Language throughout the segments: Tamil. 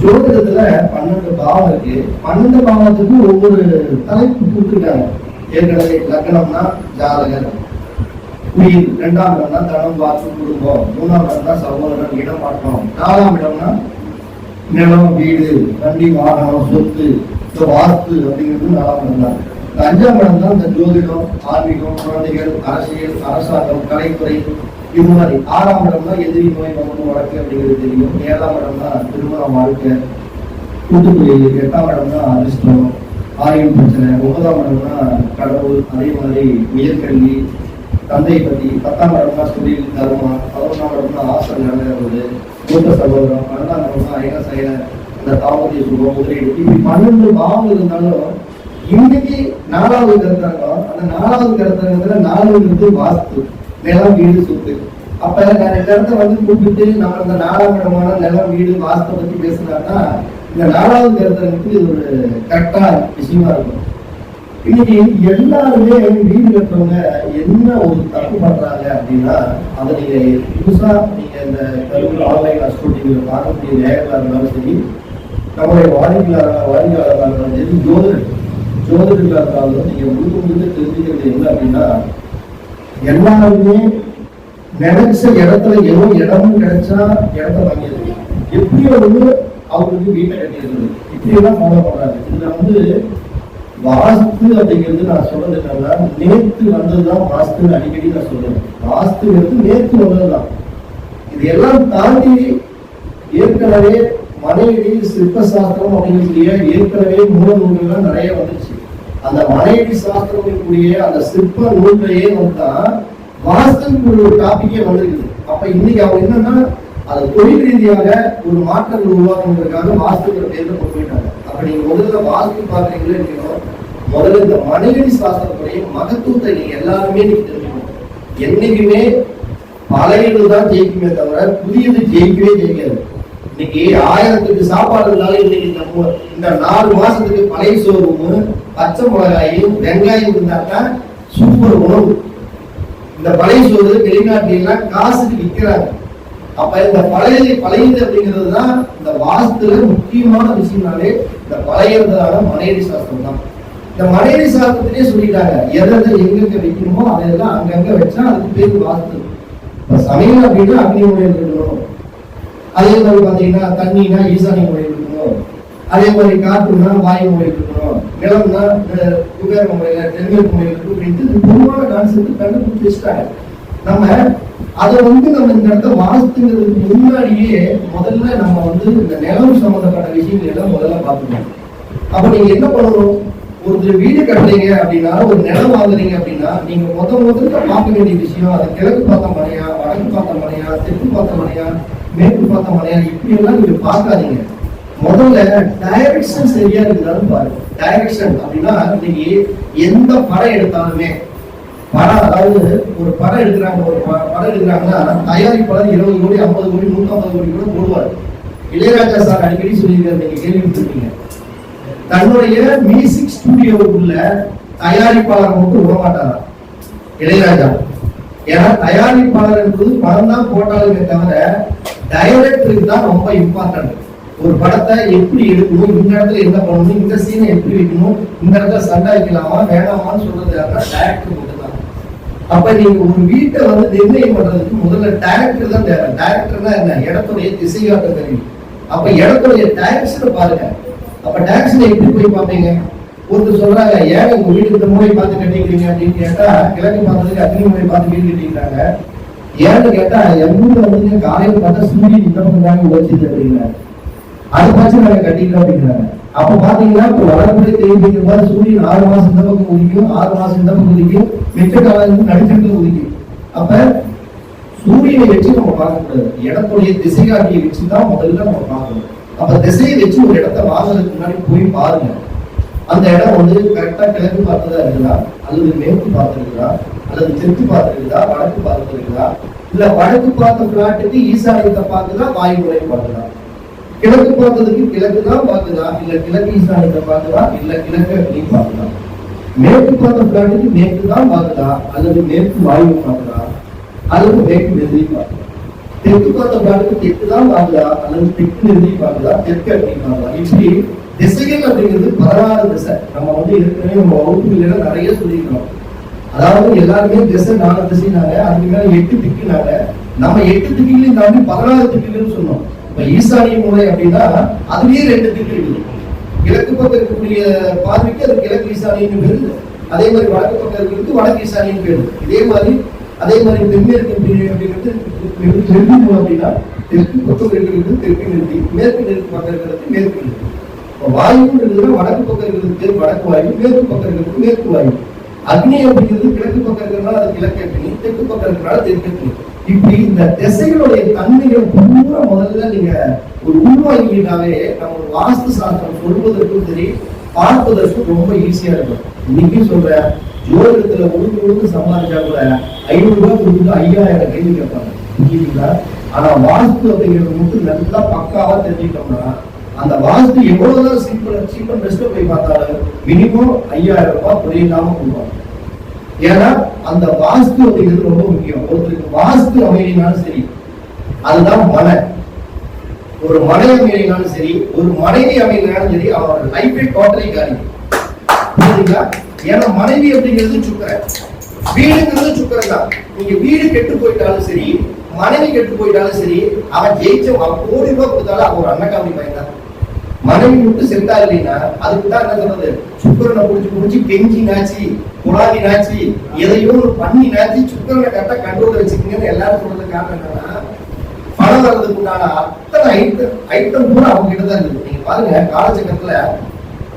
ஜோதிடத்துல 12 பாவம் இருக்கு. 12 பாவத்துக்கு ஒவ்வொரு தலைப்பு கொடுத்துருக்காங்க. ஏற்கனவே லக்னம்னா ஜாதகர், உயிர், 2ஆம் இடம்னா தனம், வாக்கு, குடும்பம், 3ஆம் இடம்னா சகோதரன், இடமாற்றம், 4ஆம் இடம்னா நிலம், வீடு, வண்டி, வாகனம், சொத்து, வாஸ்து அப்படிங்கிறது 4ஆம் இடம் தான். 5ஆம் இடம் தான் இந்த ஜோதிடம், ஆன்மீகம், குழந்தைகள், அரசியல், அரசாங்கம், கலைத்துறை, இது மாதிரி. 6ஆம் இடம் தான் எதிரி, நோய், மரணம், வழக்கு அப்படிங்கிறது தெரியும். 7ஆம் இடம் தான் திருமண வாழ்க்கை, கூட்டுத்தொழில். 8ஆம் இடம் தான் அதிர்ஷ்டம், ஆயுள் பிரச்சனை. 9ஆம் இடம் தான் கடவுள். அதே மாதிரி உயர்கல்வி, தந்தை பத்தி. 10ஆம் இடம் தான் தொழில், தர்மம். 11ஆம் இடம் தான் ஆசை நிறைவேறுவது, மூத்த சகோதரம். 12ஆம் இடம் தான் அயன செயல, அந்த தாமதிய சுகம், முதலீடு. இப்படி 12 பாவம் இருந்தாலும் இன்னைக்கு 4வது கருத்தரங்கம். அந்த 4வது கருத்தரங்கத்துல 4வது வாஸ்து, நிலம், வீடு, சொத்து. அப்ப நான் இந்த இடத்த வந்து கூப்பிட்டு நம்ம இந்த 4ஆம் இடமான நிலம், வீடு, வாஸ்தை பத்தி பேசுனாங்கன்னா இந்த 4வது கருத்தரங்கத்துக்கு இது ஒரு கரெக்டா விஷயமா இருக்கும். இன்னைக்கு எல்லாருமே வீடு கட்டுறவங்க என்ன ஒரு தப்பு பண்றாங்க அப்படின்னா, அதை நீங்க புதுசா நீங்க இந்த கருவில் ஆன்லைன் அஸ்ட்ரோலஜில பார்க்கக்கூடிய நேயர்களா இருந்தாலும் சரி, நம்மளுடைய வாடிக்கையாளர்களாக இருந்தாலும் சரி, ஜோதிடர்களாக இருந்தாலும் நீங்க முழுக்க தெரிஞ்சுக்கிறது என்ன அப்படின்னா, எல்லாருமே நினைச்ச இடத்துல ஏதோ இடமும் கிடைச்சா இடத்த வாங்கிடுது, எப்படியோ வந்து அவங்களுக்கு வீட்டை கட்டிடுறது, இப்படியெல்லாம் ஃபாலோ பண்றாங்க. இதுல வந்து வாஸ்து அப்படிங்கிறது நான் சொல்றது என்னன்னா, நேற்று வந்ததுதான் வாஸ்து. அடிக்கடி நான் சொல்றேன், வாஸ்துங்கிறது நேற்று வந்ததுதான். இதையெல்லாம் தாண்டி ஏற்கனவே மனைவி சிற்ப சாஸ்திரம் அப்படிங்கக்கூடிய ஏற்கனவே நூல்கள்லாம் நிறைய வந்துச்சு. அந்த மனைவி சாஸ்திரம் கூடிய அந்த சிற்ப நூல்களையே வந்துதான் வாஸ்துக்கு ஒரு டாபிக்கே வந்திருக்குது. அப்ப இன்னைக்கு அவங்க என்னன்னா, அது தொழில் ரீதியாக ஒரு மாற்றங்கள் உருவாக்குறதுக்காக வாஸ்துங்கிற பேர்ல கொண்டு போயிட்டாங்க. அப்ப நீங்க முதல்ல வாஸ்து பாக்குறீங்களே இல்லையோ, முதல்ல இந்த மனைவி சாஸ்திரத்துடைய மகத்துவத்தை நீங்க எல்லாருமே நீங்க தெரிஞ்சுக்கணும். என்னைக்குமே பழையது தான் ஜெயிக்குமே தவிர புதியது ஜெயிக்கவே ஜெயிக்காது. இன்னைக்கு 1000க்கு சாப்பாடு இருந்தாலும் இன்னைக்கு இந்த 4 மாசத்துக்கு பழைய சோறும், பச்சை மிளகாயும், வெங்காயம் இருந்தாக்கா சூப்பர் உணவு. இந்த பழைய சோறு வெளிநாட்டிலாம் காசுக்கு விற்கிறாங்க. அப்ப இந்த பழையது அப்படிங்கிறது தான் இந்த வாஸ்துல முக்கியமான விஷயம்னாலே இந்த பழையதான மனைவி சாஸ்திரம் தான். இந்த மனைவி சாஸ்திரத்திலே சொல்லிட்டாங்க, எதை எங்கெங்க வைக்கணுமோ அதெல்லாம் அங்கங்க வச்சா அதுக்கு பேரு வாஸ்து. இப்ப சமையல் அப்படின்னா அக்னி முறையில் இருக்கணும், அதே மாதிரி பாத்தீங்கன்னா தண்ணினா ஈசானி முறையில் இருக்கணும், அதே மாதிரி காற்றுனா வாயு முறையில் இருக்கணும், நிலம்னா குபேர முறையில தென்மேற்கு முறையில் இருக்கும் அப்படின்ட்டு பொதுவான கான்செப்ட் கண்டுபிடிச்சு வச்சுட்டாங்க. நம்ம அதை வந்து நம்ம இந்த இடத்த வாஸ்துங்கிறதுக்கு முன்னாடியே முதல்ல நம்ம வந்து இந்த நிலம் சம்பந்தப்பட்ட விஷயங்கள் எல்லாம் முதல்ல பார்த்துக்கணும். அப்ப நீங்க என்ன பண்ணணும், ஒருத்தர் வீடு கட்டுறீங்க அப்படின்னா, ஒரு நிலம் வாங்குறீங்க அப்படின்னா, நீங்க முதல்ல பார்க்க வேண்டிய விஷயம், அது கிழக்கு பார்த்த மனையா, வடக்கு பார்த்த மனையா, தெற்கு பார்த்த மனையா, மேற்கு பார்த்த மனையா, இப்படி எல்லாம் நீங்க பார்க்காதீங்க. முதல்ல டைரக்ஷன் சரியா இருக்குதான்னு பாருங்க. டைரக்ஷன் அப்படின்னா இன்னைக்கு எந்த படம் எடுத்தாலுமே படம், அதாவது ஒரு படம் எடுக்கிறாங்க, ஒரு படம் எடுக்கிறாங்கன்னா தயாரிப்பாளர் 20 கோடி 50 கோடி 150 கோடி கூட போடுவார். இளையராஜா சார் அடிக்கடி சொல்லியிருக்காரு, நீங்க கேள்விப்பட்டிருக்கீங்க, தன்னுடைய மியூசிக் ஸ்டுடியோவுக்குள்ள தயாரிப்பாளர் மட்டும் விட மாட்டாரா இளையராஜா. ஏன்னா தயாரிப்பாளர் என்பது படம் தான் போட்டாலுமே தவிர டைரக்டருக்கு தான் ரொம்ப இம்பார்ட்டன்ட். ஒரு படத்தை எப்படி எடுக்கணும், இந்த இடத்துல என்ன பண்ணணும், இந்த சீனை எப்படி வைக்கணும், இந்த இடத்துல சண்டை வைக்கலாமா வேணாமான்னு சொல்றது யாருன்னா டைரக்டர் மட்டும் தான். அப்ப நீங்க ஒரு வீட்டை வந்து நிர்ணயம் பண்றதுக்கு முதல்ல டைரக்டர் தான் தேவை. டைரக்டர்னா என்ன, இடத்துடைய திசையாட்ட தெரியும். அப்ப இடத்துடைய டைரக்ஷனை பாருங்க. அப்ப டைரக்ஷனை எப்படி போய் பார்ப்பீங்க? ஒருத்தர் சொல்றாங்க, ஏன் உங்க வீடு இந்த மூலையை பார்த்து கட்டிக்கிறீங்க அப்படின்னு கேட்டா, கிழக்கு பார்த்ததுக்கு அக்னி மூலையை பார்த்து வீடு கட்டிக்கிறாங்க. ஏன்னு கேட்டா, என் ஊர்ல வந்து காலையில பார்த்தா சூரியன் இந்த பக்கம் தாங்க உழைச்சிட்டு அப்படிங்கிறாங்க, அதை பார்த்து நாங்க கட்டிக்கிறோம் அப்படிங்கிறாங்க. அப்ப பாத்தீங்கன்னா இப்ப வடக்குறை தேய்பிக்கிற மாதிரி சூரியன் 6 மாசம் இந்த பக்கம் உதிக்கும், 6 மாசம் இந்த பக்கம் உதிக்கும், மிச்ச காலம் நடுக்கிட்டு உதிக்கும். அப்ப சூரியனை வச்சு நம்ம பார்க்கக்கூடாது, இடத்துடைய திசைகாட்டியை வச்சுதான் முதல்ல நம்ம பார்க்கணும். அப்ப திசையை வச்சு ஒரு இடத்த வாங்குறதுக்கு முன்னாடி போய் பாருங்க, அந்த இடம் வந்து கரெக்டா கிழக்கு பார்த்ததா இருக்குதா, அல்லது மேற்கு பார்த்துருக்குதா, அல்லது தெற்கு பார்த்துருக்குதா, வடக்கு பார்த்துருக்குதா, இல்ல வடக்கு பார்த்த பிளாட்டுக்கு ஈசானியத்தை பார்த்துதா, வாயு முறை பார்த்துதா, கிழக்கு பார்த்ததுக்கு கிழக்கு தான் பார்க்குதா, இல்ல கிழக்கு ஈசானியத்தை பார்க்குதா, இல்ல கிழக்கு நீ பார்க்குதா, மேற்கு பார்த்த பிளாட்டுக்கு மேற்கு தான் பார்க்குதா, அல்லது மேற்கு வாயு பார்க்குதா, அல்லது மேற்கு வெள்ளி பார்க்குதா. தெற்கு பார்த்த பிளாட்டுக்கு தெற்கு தான் வாங்குதா அல்லது தெற்கு நிறுத்தி பார்க்குதா தெற்கு அப்படின்னு பார்க்கலாம். இப்படி திசைகள் அப்படிங்கிறது 16 திசை. நம்ம ஏற்கனவே நம்ம வகுப்புல நிறைய சொல்லிக்கிறோம். அதாவது எல்லாருமே திசை 4 திசைனாங்க, அதுக்கு மேல 8 திக்குனாங்க. நம்ம 8 திக்குகளையும் தாண்டி 16 திக்குகள்னு சொன்னோம். இப்ப ஈசானிய மூலை அப்படின்னா அதுலயே 2 திக்கு இருக்குது. கிழக்கு பக்கம் இருக்கக்கூடிய பார்வைக்கு அது கிழக்கு ஈசானியன்னு பேரு, அதே மாதிரி வடக்கு பக்கம் இருக்கிறது வடக்கு ஈசானியன்னு பேரு. அதே மாதிரி தென்மேற்கு அப்படிங்கிறது தெற்கு மூலம் அப்படின்னா தெற்கு பக்கம் இருக்கிறது தெற்கு நிறுத்தி, மேற்கு நிறுத்தி பக்கம் இருக்கிறது மேற்கு நிறுத்தி. வாயுன்னு இருக்குதுன்னா வடக்கு பக்கம் இருக்கிறது வடக்கு வாயு, மேற்கு பக்கம் இருக்கிறது மேற்கு வாயு. அக்னி அப்படிங்கிறது கிழக்கு பக்கம் இருக்கிறதுனால அது கிழக்கு அக்னி, தெற்கு பக்கம் இருக்கிறனால தெற்கு அக்னி. இப்படி இந்த திசைகளுடைய தன்மைகள் பூரா முதல்ல நீங்க ஒரு உள்வாங்கிட்டாவே நம்ம ஒரு வாஸ்து சாஸ்திரம் சொல்வதற்கும் சரி பார்ப்பதற்கும் ரொம்ப ஈஸியா இருக்கும். இன்னைக்கு சொல்ற ஜோதிடத்துல உழுந்து சம்பாதிச்சா கூட 500 ரூபாய் கொடுத்து 5000 கேள்வி கேட்பாங்க, புரியுதுங்களா? ஆனா வாஸ்து அப்படிங்கிறது மட்டும் நல்லா பக்காவா தெரிஞ்சுக்கிட்டோம்னா அந்த வாஸ்து எவ்வளவுதான் சீப்பன் பெஸ்ட்ல போய் பார்த்தாலும் மினிமம் 5000 ரூபாய் குறையில்லாம கொடுப்பாங்க. ஏன்னா அந்த வாஸ்து அப்படிங்கிறது ரொம்ப முக்கியம். ஒருத்தருக்கு வாஸ்து அமையினாலும் சரி, அதுதான் மனை. ஒரு மனை அமையினாலும் சரி, ஒரு மனைவி அமையினாலும் சரி, அவரோட லைஃபே டோட்டலி காலி. புரியுதுங்களா? ஏன்னா மனைவி அப்படிங்கிறது சுக்கரன், வீடுங்கிறது சுக்கரன் தான். நீங்க வீடு கெட்டு போயிட்டாலும் சரி, மனைவி கெட்டு போயிட்டாலும் சரி, அவன் அவன் கோடி ரூபாய் கொடுத்தாலும் அவன் ஒரு அன்னக்காமி பையன் தான். மனைவி மட்டும் செட்டா இல்லைன்னா அதுக்கு தான் என்ன சொல்றது, சுக்கரனை புடிச்சு கெஞ்சி நாச்சி குழாவி நாச்சி எதையும் பண்ணி நாச்சி சுக்கரனை கரெக்டா கண்ட்ரோல் வச்சுக்கீங்கன்னு எல்லாரும் சொல்றது காரணம் என்னன்னா, பணம் வர்றதுக்கு உண்டான அத்தனை ஐட்டம் கூட அவங்க கிட்டதான் இருக்கு. நீங்க பாருங்க, காலச்சக்கரத்துல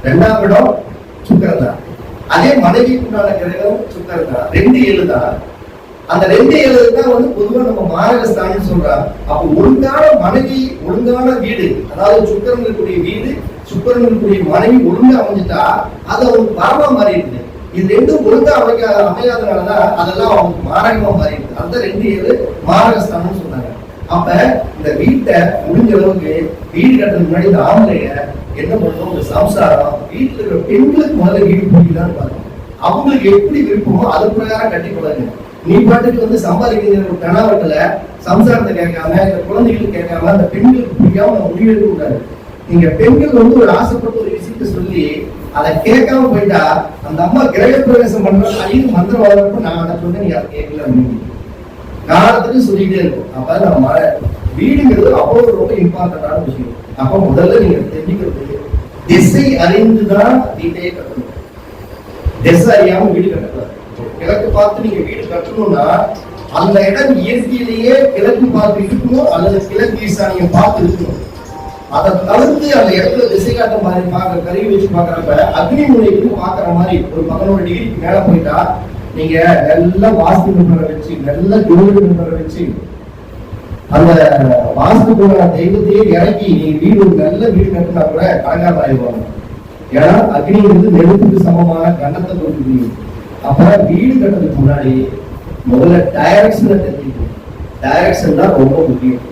2ஆம் இடம் சுக்கரன் தான், அதே மனைவிக்கு உண்டான கிரகம் சுக்கரன் தான். 2-7 தான். அந்த 2-7 தான் பொதுவா நம்ம மாரகஸ்தானம் சொல்றாங்க. அப்ப ஒழுங்கான மனைவி, ஒழுங்கான வீடு, அதாவது சுக்கரன் இருக்கக்கூடிய வீடு, சுக்கரன் இருக்கக்கூடிய மனைவி ஒழுங்கா அமைஞ்சிட்டா அது அவங்களுக்கு வரமா மாறிடுது. இது 2ம் ஒழுங்கா அமையாதனாலதான் அதெல்லாம் அவங்களுக்கு மாரகமா மாறிடுது. அந்த 2-7 மாரகஸ்தானம் சொன்னாங்க. அப்ப இந்த வீட்டை முடிஞ்ச அளவுக்கு வீடு கட்டுறதுக்கு முன்னாடி இந்த ஆம்பளைய என்ன பண்ணுவோம், இந்த சம்சாரம் வீட்டுல இருக்கிற பெண்களுக்கு முதல்ல வீடு பிடிக்குதான்னு பாருங்க. அவங்களுக்கு எப்படி விருப்பமோ அது பிரகாரம் கட்டி கொடுங்க. நீ பாட்டுக்கு சம்பாதிக்கிற ஒரு கணவர்களை சம்சாரத்தை கேட்காம, இந்த குழந்தைகளுக்கு கேட்காம, அந்த பெண்களுக்கு பிடிக்காம முடிவெடுக்க கூடாது. நீங்க பெண்கள் ஒரு ஆசைப்பட்டு ஒரு விஷயத்த சொல்லி அதை கேட்காம போயிட்டா அந்த அம்மா கிரக பிரவேசம் பண்றது ஐந்து மந்திரம் வளர்ப்பு நான் அதை சொன்ன நீ அதை கேட்கல அப்படின்னு காலத்துக்கு சொல்லிட்டே இருக்கும். அப்ப நம்ம வீடுங்கிறது அவ்வளவு ரொம்ப இம்பார்ட்டன்டான விஷயம். அப்ப முதல்ல நீங்க தெரிஞ்சுக்கிறது, திசை அறிந்துதான் வீட்டையே கட்டணும். திசை அறியாம வீடு கட்டக்கூடாது. கிழக்கு பார்த்து நீங்க வீடு கட்டணும்னா அந்த இடம் இயற்கையிலேயே கிழக்கு பார்த்து இருக்கணும் அல்லது கிழக்கு ஈசானியம் பார்த்து இருக்கணும். அதை தவிர்த்து அந்த இடத்துல திசை காட்ட மாதிரி பார்க்க கருவி வச்சு பாக்குறப்ப அக்னி மூலைக்கு பாக்குற மாதிரி ஒரு 11 டிகிரிக்கு மேல போயிட்டா நீங்க நல்ல வாஸ்து நிபுணரை வச்சு, நல்ல ஜோதிட நிபுணரை வச்சு அந்த வாஸ்து தெய்வத்தையே இறக்கி நீங்க வீடு ஒரு நல்ல வீடு கட்டினா கூட கலங்காம ஆயிடுவாங்க. ஏன்னா அக்னி நெருப்புக்கு சமமான கண்டத்தை கொடுக்குறீங்க. அப்ப வீடு கட்டுறதுக்கு முன்னாடி முதல்ல டைரக்ஷனை தெரிஞ்சுக்கணும். டைரக்ஷன் தான் ரொம்ப முக்கியம்.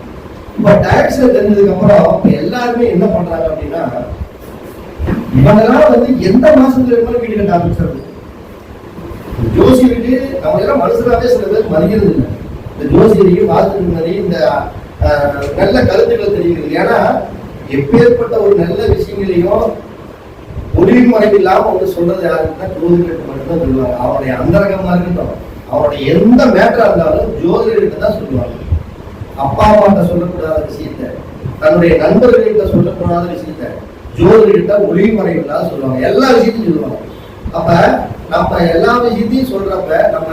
இப்ப டைரக்ஷன் தெரிஞ்சதுக்கு அப்புறம் எல்லாருமே என்ன பண்றாங்க அப்படின்னா, இவங்கெல்லாம் எந்த மாசத்துல இருந்தாலும் வீடு கட்ட ஆரம்பிச்சிருது. ஜோசியருக்கு நம்ம எல்லாம் மனுஷனாவே சில பேர் மதிக்கிறது இல்லை. இந்த ஜோசியருக்கு வாஸ்து இந்த நல்ல கருத்துக்கள் தெரிகிறது. ஏன்னா எப்பேற்பட்ட ஒரு நல்ல விஷயங்களையும் ஒளிவு மறைவு இல்லாம சொல்றது யாருக்குன்னா ஜோதிடருக்கு மட்டும்தான் சொல்லுவாங்க. அவருடைய அந்தரங்கமா இருக்கட்டும், அவருடைய எந்த மேட்டரா இருந்தாலும் ஜோதிடர்கிட்ட தான் சொல்லுவாங்க. அப்பா அம்மாட்ட சொல்லக்கூடாத விஷயத்த, தன்னுடைய நண்பர்கள்கிட்ட சொல்லக்கூடாத விஷயத்த ஜோதிடர்கிட்ட ஒளிவு மறைவு இல்லாத சொல்லுவாங்க. எல்லா விஷயத்தையும் சொல்லுவாங்க. அப்ப நம்ம எல்லா விஷயத்தையும் சொல்றப்ப நம்ம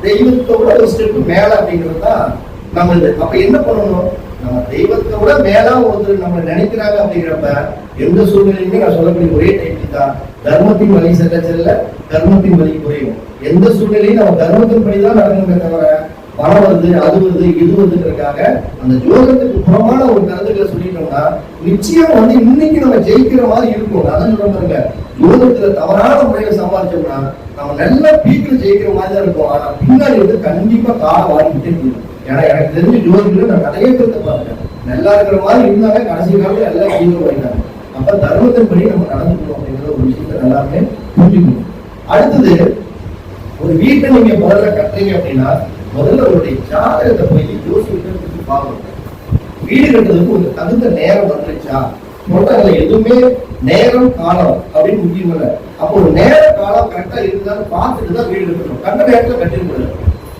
தெய்வத்தோட ஒரு ஸ்டெப் மேல அப்படிங்கிறது தான் நம்ம இது. அப்ப என்ன பண்ணணும், நம்ம தெய்வத்தை விட மேலா ஒருத்தர் நம்ம நினைக்கிறாங்க அப்படிங்கிறப்ப எந்த சூழ்நிலையுமே நான் சொல்லக்கூடிய ஒரே டைப் தான், தர்மத்தின் வழி செல்ல செல்ல தர்மத்தின் வழி குறையும். எந்த சூழ்நிலையும் நம்ம தர்மத்தின் படிதான் நடக்கணுமே தவிர பணம் வருது அது வருது இது வருதுங்கிறதுக்காக அந்த ஜோதிடத்துக்கு புறமான ஒரு கருத்துக்களை சொல்லிட்டோம்னா நிச்சயம் இன்னைக்கு நம்ம ஜெயிக்கிற மாதிரி இருக்கும். அதான் சொல்ல பாருங்க, ஜோதிடத்துல தவறான முறையில சம்பாதிச்சோம்னா நம்ம நல்ல பீக்கில் ஜெயிக்கிற மாதிரி தான் இருக்கும். ஆனா பின்னாடி கண்டிப்பா காலம் வாங்கிக்கிட்டே இருக்கும். ஏன்னா எனக்கு தெரிஞ்ச ஜோதிடர்கள் நான் நிறைய பேர்த்த பார்த்தேன், நல்லா இருக்கிற மாதிரி இருந்தாங்க, கடைசி காலத்துல எல்லாம் கீழே போயிட்டாங்க. அப்ப தர்மத்தின் படி நம்ம நடந்துக்கணும் அப்படிங்கிற ஒரு விஷயத்த எல்லாருமே புரிஞ்சுக்கணும். அடுத்தது, ஒரு வீட்டை நீங்க முதல்ல கட்டுறீங்க அப்படின்னா முதல்ல உங்களுடைய ஜாதகத்தை போய் ஜோசியத்தை பார்க்கணும். வீடு கட்டுறதுக்கு ஒரு தகுந்த நேரம் வந்துருச்சா சொல்றாங்கல்ல, எதுவுமே நேரம் காலம் அப்படின்னு முக்கியம் இல்லை. அப்போ ஒரு நேர காலம் கரெக்டா இருந்தாலும் பார்த்துட்டு தான் வீடு கட்டணும். கண்ட நேரத்துல கட்டிருக்கூடாது.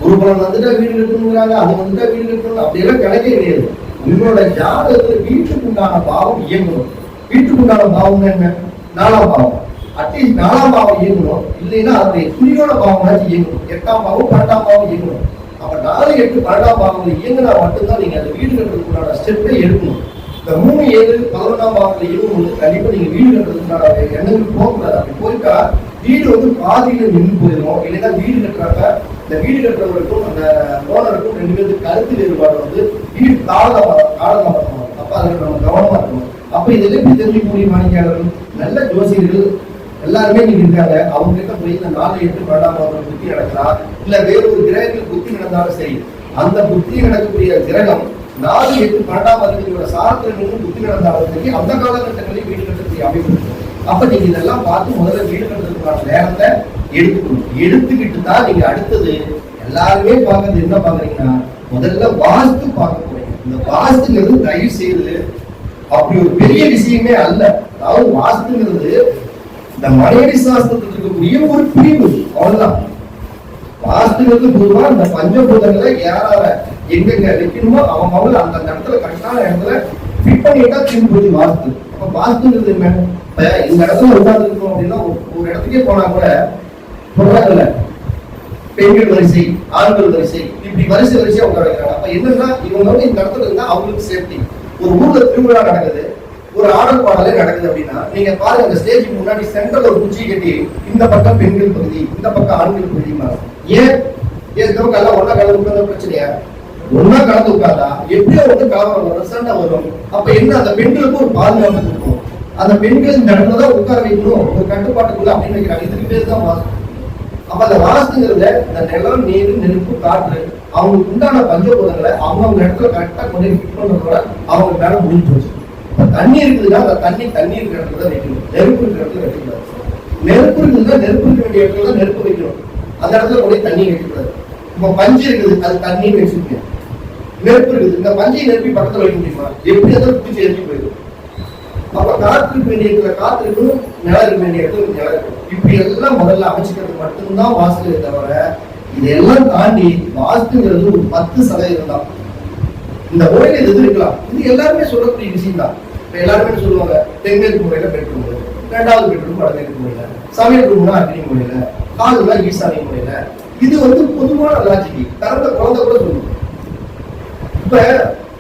ஒரு பலம் வந்துட்டா வீடு கட்டணுங்கிறாங்க, அது வந்துட்டா வீடு கட்டணும், அப்படியெல்லாம் கிடைக்கவே கிடையாது. உங்களோட ஜாதகத்துல வீட்டுக்கு உண்டான பாவம் இயங்கணும். வீட்டுக்கு உண்டான பாவம் என்ன? 4ஆம் பாவம். அட்லீஸ்ட் 4ஆம் பாவம் இயங்கணும். இல்லைன்னா அதனுடைய துணியோட பாவம் இயங்கணும். 8ஆம் பாவம் 12ஆம் பாவம் இயங்கணும். அப்ப 4, 8, 12ஆம் பாவங்கள் இயங்கினா மட்டும்தான் நீங்க அந்த வீடு கட்டுறதுக்குண்டான ஸ்டெப்பே எடுக்கணும். இந்த 3, 7, 11ஆம் பாவத்துல இயங்கும்போது கண்டிப்பா நீங்க வீடு கட்டுறதுக்குண்டான எண்ணங்கள் போகக்கூடாது. அப்படி போயிட்டா வீடு பாதியில நின்று போயிடும். இல்லைன்னா வீடு கட்டுறாங்க, இந்த வீடு கட்டுறவருக்கும் அந்த ஓனருக்கும் 2 பேருக்கு கருத்து வேறுபாடு வீடு காலதாமதம். அப்ப அதுக்கு நம்ம கவனமா இருக்கணும். அப்ப இதுல எப்படி தெரிஞ்சுக்கூடிய வாடிக்கையாளர்கள் நல்ல ஜோசியர்கள் எல்லாருமே நீங்க இருக்காங்க. அவங்க கிட்ட போய் இந்த 4, 8, 12ஆம் பாவம் புத்தி நடக்கலாம், இல்ல வேற ஒரு கிரகங்கள் புத்தி நடந்தாலும் சரி, அந்த புத்தி நடக்கக்கூடிய கிரகம் 4, 8, 12ஆம் பாவத்தோட சாரத்துல நின்று புத்தி நடந்தாலும் சரி, அந்த காலகட்டங்களில் வீடு கட்டக்கூடிய அமைப்பு. அப்ப நீங்க இதெல்லாம் பார்த்து முதல்ல வீடு கட்டுறதுக்கான நேரத்தை எடுத்துக்கணும். எடுத்துக்கிட்டு தான் நீங்க அடுத்தது எல்லாருமே பார்க்கறது என்ன பாக்குறீங்கன்னா, முதல்ல வாஸ்து பார்க்க போறீங்க. இந்த வாஸ்துங்கிறது தயவு செய்து அப்படி ஒரு பெரிய விஷயமே அல்ல. அதாவது வாஸ்துங்கிறது இந்த மனைவி சாஸ்திரத்தில் இருக்கக்கூடிய ஒரு பிரிவு, அவ்வளவுதான். வாஸ்துங்கிறது பொதுவா இந்த பஞ்சபூதங்களை யாரால எங்கெங்க வைக்கணுமோ அவங்க அந்த இடத்துல கரெக்டான இடத்துல ஃபிட் பண்ணிட்டா திரும்பி போச்சு வாஸ்து. அப்ப வாஸ்துங்கிறது என்ன? இந்த இடத்துல உட்கார்ந்து இருக்கணும் அப்படின்னா ஒரு இடத்துக்கே போனா கூட சொல்றாங்கல்ல, பெண்கள் வரிசை, ஆண்கள் வரிசை, இப்படி வரிசையா உட்கார வைக்கிறாங்க. அப்ப என்னன்னா இவங்க இந்த இடத்துல இருந்தா அவங்களுக்கு சேஃப்டி. ஒரு ஊர்ல திருவிழா நடக்குது, ஒரு ஆடல் பாடலே நடக்குது அப்படின்னா நீங்க பாருங்க, அந்த ஸ்டேஜுக்கு முன்னாடி சென்டர்ல ஒரு குச்சி கட்டி இந்த பக்கம் பெண்கள் பகுதி, இந்த பக்கம் ஆண்கள் பகுதி. ஏன் இந்த பக்கம் எல்லாம் ஒன்னா கலந்து உட்கார்ந்த பிரச்சனையா? ஒன்னா கலந்து உட்கார்ந்தா எப்படியோ கலவரம் வரும், சண்டை வரும். அப்ப என்ன, அந்த பெண்களுக்கு ஒரு பாதுகாப்பு இருக்கும். அந்த பெண்கள் இந்த இடத்துல தான் உட்கார வைக்கணும், ஒரு கட்டுப்பாட்டுக்குள்ள அப்படின்னு வைக்கிறாங்க. இதுக்கு பேர் தான் வாஸ்து. அப்ப அந்த வாஸ்துங்கிறத இந்த நிலம், நீர், நெருப்பு, காற்று அவங்களுக்கு உண்டான பஞ்சபூதங்களை அவங்க இடத்துல கரெக்டா கொண்டு ஃபிட் பண்றதோட அவங்க மேல முடிஞ்சு போச்சு. தண்ணி இருக்குதுன்னா அந்த தண்ணி இருக்கிற இடத்துல தான் வைக்கணும், நெருப்பு இருக்கிற இடத்துல வைக்கக்கூடாது. நெருப்பு இருக்குதுன்னா நெருப்பு இருக்க வேண்டிய இடத்துல தான் நெருப்பு வைக்கணும், அந்த இடத்துல கொண்டு தண்ணி வைக்கக்கூடாது. இப்ப பஞ்சு இருக்குது, அது தண்ணின்னு வச்சுக்கணும். நெருப்பு இருக்குது, இந்த பஞ்சை நெருப்பி பக்கத்துல வைக்க முடியுமா? எப்படி இருந்தாலும் பிடிச்சி எரிஞ்சு போயிடும். அப்ப காற்று இருக்க வேண்டிய இடத்துல காற்று இருக்கணும், நிலம் இருக்க வேண்டிய இடத்துல நிலம் இருக்கணும். இப்படி எல்லாம் முதல்ல அமைச்சுக்கிறது மட்டும்தான் வாஸ்து. தவிர இதெல்லாம் தாண்டி வாஸ்துங்கிறது ஒரு 10% தான். இந்த முறையில எது இருக்கலாம், இது எல்லாருமே சொல்லக்கூடிய விஷயம் தான். இப்ப எல்லாருமே சொல்லுவாங்க, தென்மேற்கு முறையில பெட்ரூம், 2வது பெட்ரூம் வடமேற்கு முறையில, சமையல் ரூம்னா அக்னி முறையில, கால்னா ஈசானிய முறையில. இது பொதுவான லாஜிக். தரந்த குழந்தை கூட சொல்லுவோம். இப்ப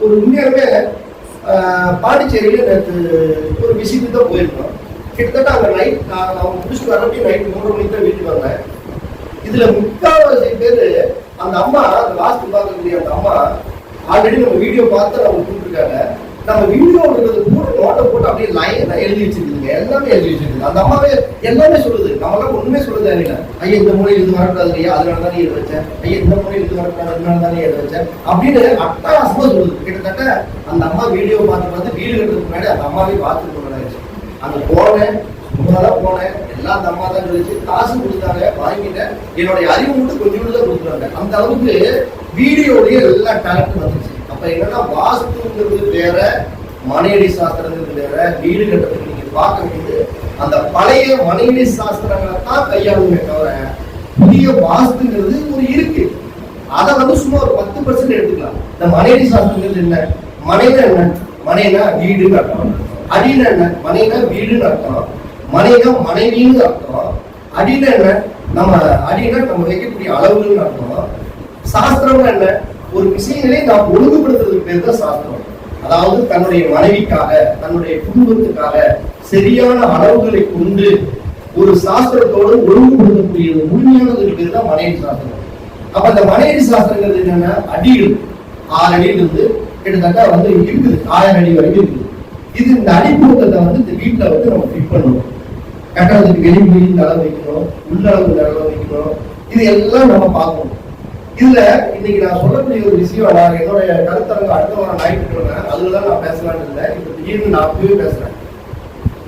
ஒரு உண்மையாலுமே பாண்டிச்சேரியில நேற்று ஒரு விசிட்டு தான் போயிருக்கோம். கிட்டத்தட்ட அங்க நைட் அவங்க முடிச்சுட்டு வரப்போ நைட் 3 மணிக்கு தான் வீட்டுக்கு வந்தேன். இதுல 3/4 பேரு அந்த அம்மா, அந்த வாஸ்து பார்க்கக்கூடிய அந்த அம்மா ஆல்ரெடி நம்ம வீடியோ பார்த்து அவங்க கூப்பிட்டுருக்காங்க. நம்ம வீடியோ கூட நோட்டை போட்டு அப்படியே லைனா எழுதி வச்சிருக்குதுங்க, எல்லாமே எழுதி வச்சிருக்கு. அந்த அம்மாவே எல்லாமே சொல்லுது, நம்மளால ஒண்ணுமே சொல்ல தேவையில்லை. ஐயா இந்த முறையில் இது வரக்கூடாது இல்லையா, அதனால தானே எழுத வச்சேன், ஐயா இந்த முறையில் இது வரக்கூடாது அதனால தானே எழுத வச்சேன் அப்படின்னு அட்டகாசமா சொல்லுது. கிட்டத்தட்ட அந்த அம்மா வீடியோ பார்த்து வீடு கட்டுறதுக்கு முன்னாடி அந்த அம்மாவே பார்த்துட்டு போனாச்சு. அங்க போனேன், சும்மாதான் போனேன், எல்லாம் அந்த அம்மா தான் சொல்லிச்சு. காசு கொடுத்தாங்க, வாங்கிட்டேன். என்னுடைய அறிவு மட்டும் கொஞ்சம் தான் கொடுக்குறாங்க. அந்த அளவுக்கு வீடியோடைய எல்லா டேலண்ட் வந்துச்சு. அப்ப என்னன்னா வாஸ்துங்கிறது வேற, மனையடி சாஸ்திரங்கிறது வேற. வீடு கட்டுறதுக்கு நீங்க பார்க்க வேண்டியது அந்த பழைய மனையடி சாஸ்திரங்களை தான் கையாளுமே தவிர புதிய வாஸ்துங்கிறது ஒரு இருக்கு. அதை சும்மா ஒரு 10% எடுத்துக்கலாம். இந்த மனையடி சாஸ்திரங்கிறது என்ன? மனைனா என்ன? மனைனா வீடுன்னு அர்த்தம். அடினா என்ன? மனைனா வீடுன்னு அர்த்தம். மனைனா மனைவின்னு அர்த்தம். அடினா என்ன? அடினா நம்ம வைக்கக்கூடிய அளவுன்னு அர்த்தம். சாஸ்திரம்னா என்ன? ஒரு விஷயங்களே நாம் ஒழுங்குபடுத்துறதுக்கு பேர் தான் சாஸ்திரம். அதாவது தன்னுடைய மனைவிக்காக, தன்னுடைய குடும்பத்துக்காக சரியான அளவுகளை கொண்டு ஒரு சாஸ்திரத்தோடு ஒழுங்குபடுத்தக்கூடிய முழுமையானதுக்கு பேர் தான் மனைவி சாஸ்திரம். அப்ப அந்த மனைவி சாஸ்திரங்கிறது என்னன்னா, அடிகள் 6 அடியிலிருந்து கிட்டத்தட்ட இருக்குது, 1000 அடி வரைக்கும் இருக்குது. இது இந்த அடிப்பூட்டத்தை இந்த வீட்டுல நம்ம ஃபிட் பண்ணணும். கட்டணத்துக்கு வெளியே இந்த அளவு வைக்கணும், உள்ளளவு இந்த அளவு வைக்கணும். இது எல்லாம் நம்ம பார்க்கணும். இதுல இன்னைக்கு நான் சொல்லக்கூடிய ஒரு விஷயம், நான் என்னுடைய கருத்தரங்க அடுத்த வாரம் ஞாயிற்றுக்கிழமை அதுலதான் நான் பேசலான்னு இருந்தேன். இப்ப திடீர்னு நான் அப்பவே பேசுறேன்.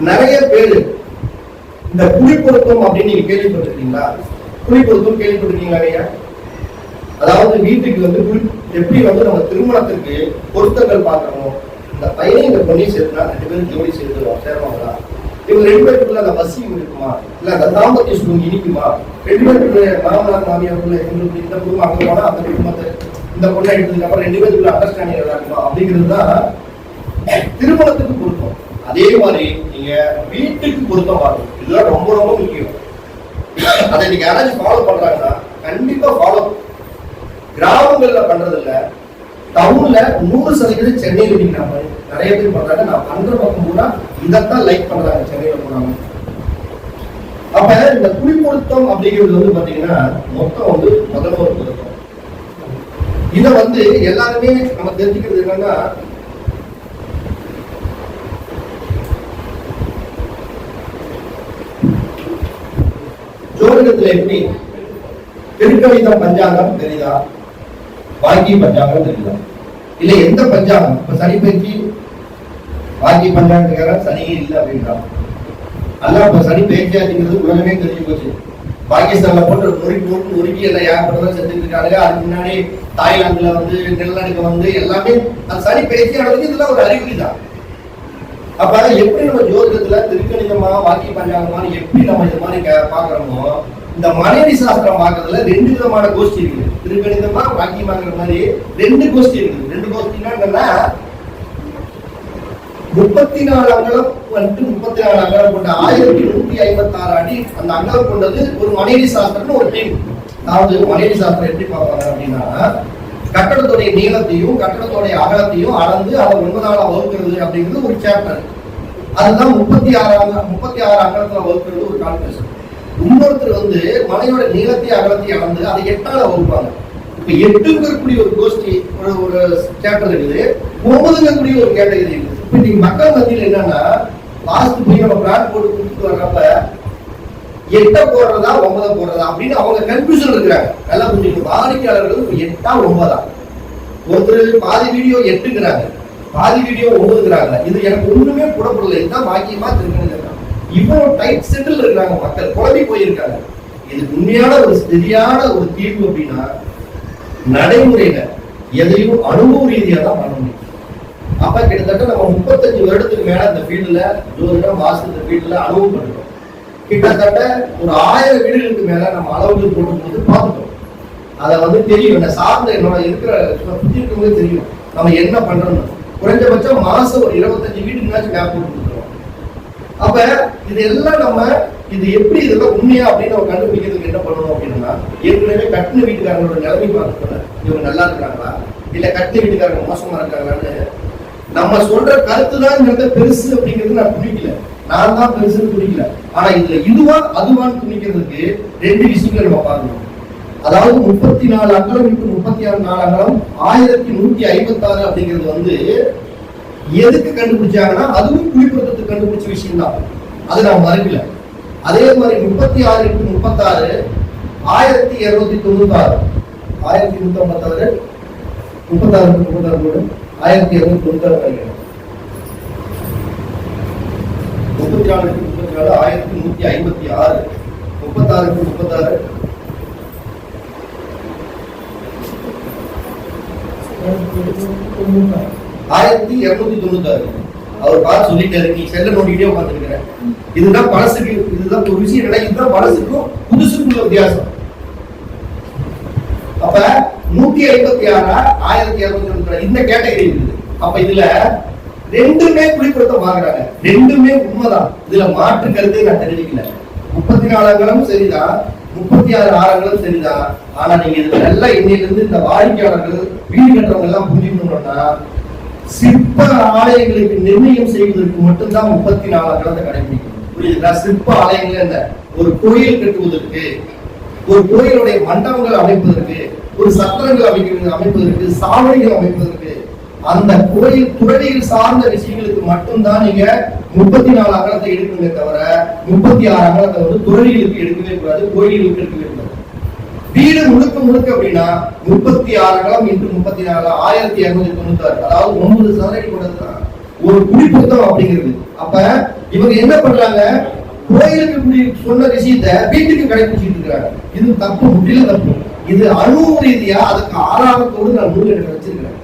நிறைய பேரு இந்த குழி பொருத்தம் அப்படின்னு நீங்க கேள்விப்பட்டிருக்கீங்களா? குழி பொருத்தம் கேள்விப்பட்டிருக்கீங்களா ஐயா? அதாவது வீட்டுக்கு வந்து எப்படி வந்து நம்ம திருமணத்துக்கு பொருத்தங்கள் பார்க்கணும். இந்த பையனை இந்த பொண்ணை சேர்த்துனா 2 பேரும் ஜோடி சேருவாங்களா, இவங்க 2 பேருக்குள்ள அந்த வசியம் இருக்குமா, இல்ல அந்த தாம்பத்திய சுகம் இனிக்குமா, 2 பேருக்குள்ள மாமனார் மாமியாருக்குள்ள எங்களுக்கு இந்த குடும்பம் அங்க போனா அந்த குடும்பத்தை இந்த பொண்ணை எடுத்ததுக்கு அப்புறம் 2 பேருக்குள்ள அண்டர்ஸ்டாண்டிங் நல்லா இருக்குமா அப்படிங்கிறது தான் திருமணத்துக்கு பொருத்தம். அதே மாதிரி நீங்க வீட்டுக்கு பொருத்தம் பார்க்கணும். இதுதான் ரொம்ப ரொம்ப முக்கியம். அதை நீங்க யாராச்சும் ஃபாலோ பண்றாங்கன்னா கண்டிப்பா ஃபாலோ. கிராமங்கள்ல பண்றது இல்ல, டவுன்ல 100% சென்னையில நீங்க நிறைய பேர் பண்றாங்க. நான் பண்ற பக்கம் கூட இதைத்தான் லைக் பண்றாங்க சென்னையில போறாங்க. அப்ப இந்த குடி பொருத்தம் அப்படிங்கிறது வந்து பாத்தீங்கன்னா மொத்தம் வந்து 11 பொருத்தம். இத வந்து எல்லாருமே நம்ம தெரிஞ்சுக்கிறது என்னன்னா, ஜோதிடத்துல எப்படி திருக்கணிதம் பஞ்சாங்கம் தெரியுதா, வாக்கிய பஞ்சாங்கம் தெரியுதா, இல்ல எந்த பஞ்சாங்கம்? இப்ப சனி பயிற்சி வாக்கிய பஞ்சாங்கம் சனியே இல்லை அப்படின்றான். அதான் இப்ப சனி பயிற்சி அப்படிங்கிறது உலகமே தெரிஞ்சு போச்சு. பாகிஸ்தான்ல போட்டு நொறுக்கி எல்லாம் ஏற்பட்டதான் செஞ்சுட்டு இருக்காங்க. அதுக்கு முன்னாடி தாய்லாந்துல வந்து நிலநடுக்கம் வந்து எல்லாமே அந்த சனி பயிற்சி ஆனதுக்கு இதெல்லாம் ஒரு அறிகுறி தான். அப்ப எப்படி நம்ம ஜோதிடத்துல திருக்கணிதமா வாக்கிய பஞ்சாங்கமானு எப்படி நம்ம இது மாதிரி பாக்குறோமோ, இந்த மனைவி சாஸ்திரம் பார்க்கறதுல 2 விதமான கோஷ்டி இருக்குது. திருக்கணிதமா வாக்கியமாங்கிற மாதிரி 2 கோஷ்டி இருக்குது. 2 கோஷ்டினா என்னன்னா 34 அங்கலம் 34 அங்கலம் கொண்ட 1156 அடி அந்த அங்கலம் கொண்டது ஒரு மனைவி சாஸ்திரம்னு ஒரு டீம். அதாவது மனைவி சாஸ்திரம் எப்படி பார்ப்பாங்க அப்படின்னா, கட்டடத்துடைய நீளத்தையும் கட்டடத்துடைய அகலத்தையும் அளந்து அதை 9ஆல வகுக்கிறது அப்படிங்கிறது ஒரு சாப்டர். அதுதான் 36 அங்கலத்துல வகுக்கிறது ஒரு கால்குலேஷன். இன்னொருத்தர் வந்து மனையோட நீளத்தையும் அகலத்தையும் அளந்து அதை 8ஆல வகுப்பாங்க. இப்ப 8ங்கக்கூடிய ஒரு கோஷ்டி ஒரு சாப்டர் இருக்குது, 9ங்கக்கூடிய ஒரு கேட்டகரி இருக்குது. இப்ப நீங்க மக்கள் மத்தியில் என்னன்னா லாஸ்ட் போய் நம்ம பிளான் போட்டு கொடுத்துட்டு வர்றப்ப 8 போடுறதா 9 போடுறதா அப்படின்னு அவங்க கன்ஃபியூஷன் இருக்கிறாங்க. நல்லா புரிஞ்சுக்கணும். வாடிக்கையாளர்கள் 8ஆ 9ஆ, ஒருத்தர் பாதி வீடியோ 8ங்கிறாங்க, பாதி வீடியோ 9ங்கிறாங்க. இது எனக்கு ஒண்ணுமே புடப்படல. இதுதான் வாக்கியமா திருக்கணிதம். இவ்வளவு டைட் செட்டில் இருக்கிறாங்க மக்கள், குழம்பி போயிருக்காங்க. இது உண்மையான ஒரு சரியான ஒரு தீர்வு அப்படின்னா நடைமுறையில எதையும் அனுபவ ரீதியா தான் பண்ண முடியும். அப்ப கிட்டத்தட்ட நம்ம 35 வருடத்துக்கு மேல இந்த ஃபீல்டுல ஜோதிடம் வாஸ்து இந்த ஃபீல்டுல அனுபவம் பண்ணிட்டோம். கிட்டத்தட்ட ஒரு 1000 வீடுகளுக்கு மேல நம்ம அளவுகள் போட்டு பார்த்துட்டோம். அதை வந்து தெரியும், என்ன சார்ந்த என்னோட இருக்கிற சுத்தி இருக்கவங்களே தெரியும் நம்ம என்ன பண்றோம்னு. குறைஞ்சபட்சம் மாசம் ஒரு 25 வீட்டுக்குனாச்சும் கேப் போட்டு கொடுத்துருவோம். அப்ப இதெல்லாம் நம்ம இது எப்படி இதெல்லாம் உண்மையா அப்படின்னு நம்ம கண்டுபிடிக்கிறதுக்கு என்ன பண்ணணும் அப்படின்னா, ஏற்கனவே கட்டின வீட்டுக்காரங்களோட நிலைமை பார்க்கணும். இவங்க நல்லா இருக்கிறாங்களா இல்ல கட்டின வீட்டுக்காரங்க மோசமா இருக்காங்களான்னு நம்ம சொல்ற கருத்து தான் பெருசு அப்படிங்கிறது நான் துணிக்கல, நான் தான் பெருசுன்னு துணிக்கல. ஆனா இதுல இதுவா அதுவான்னு துணிக்கிறதுக்கு 2 விஷயங்கள் நம்ம பார்க்கணும். அதாவது 34 அங்கலம் into 36 அங்கலம் 1156 அப்படிங்கிறது வந்து எதுக்கு கண்டுபிடிச்சாங்கன்னா அதுவும் குடிப்பொருத்தத்துக்கு கண்டுபிடிச்ச விஷயம் தான், அது நான் மறுக்கல. அதே மாதிரி 36 into 36 1296 1156 36 1296 கிடைக்கும். 34 1156 36 1296 அவர் பார்த்து சொல்லிட்டாரு. நீ செல்ல நோண்டிட்டே உட்காந்துருக்கிற. இதுதான் பழசுக்கு, இதுதான் ஒரு விஷயம் இல்லை. இதுதான் பழசுக்கும் புதுசுக்குள்ள வித்தியாசம். அப்ப 156 1296 இந்த கேட்டகரி இருக்குது. அப்ப இதுல 2மே குடிப்பொருத்தம் வாங்குறாங்க, 2மே உண்மைதான். இதுல மாற்று கருத்தை நான் தெரிவிக்கல. 34 அங்கலம் சரிதான், 36 அங்கலம் சரிதான். ஆனா நீங்க இதுல நல்லா இன்னையிலிருந்து இந்த வாடிக்கையாளர்கள் வீடு கட்டுறவங்க எல்லாம் புரிஞ்சுக்கணும்னா, சிற்ப ஆலயங்களுக்கு நிர்ணயம் செய்வதற்கு மட்டும்தான் 34 அங்கலத்தை கடைபிடிக்கணும். புரியுதுங்களா? சிற்ப ஆலயங்கள் என்ன, ஒரு கோயில் கட்டுவதற்கு, ஒரு கோயிலுடைய மண்டபங்கள் அமைப்பதற்கு, ஒரு சத்திரங்கள் அமைப்பதற்கு, சாவடிகள் அமைப்பதற்கு, அந்த கோயில் துறவிகள் சார்ந்த விஷயங்களுக்கு மட்டும்தான் நீங்க 34 அகலத்தை எடுக்கணுமே தவிர 36 அகலத்தை வந்து துறவிகளுக்கு எடுக்கவே கூடாது, கோயில்களுக்கு எடுக்கவே கூடாது. வீடு முழுக்க முழுக்க அப்படின்னா 36 அகலம் into 34 1296, அதாவது 9 சதுரடி கொண்டதுதான் ஒரு குடிப்பொருத்தம் அப்படிங்கிறது. அப்ப இவங்க என்ன பண்றாங்க, கோயிலுக்கு சொன்ன விஷயத்த வீட்டுக்கு கடைபிடிச்சிட்டு இருக்கிறாங்க. இது தப்பு, முற்றிலும் தப்பு. இது அணு ரீதியா அதுக்கு ஆதாரத்தோடு நான் நூல் எனக்கு வச்சிருக்கிறேன்.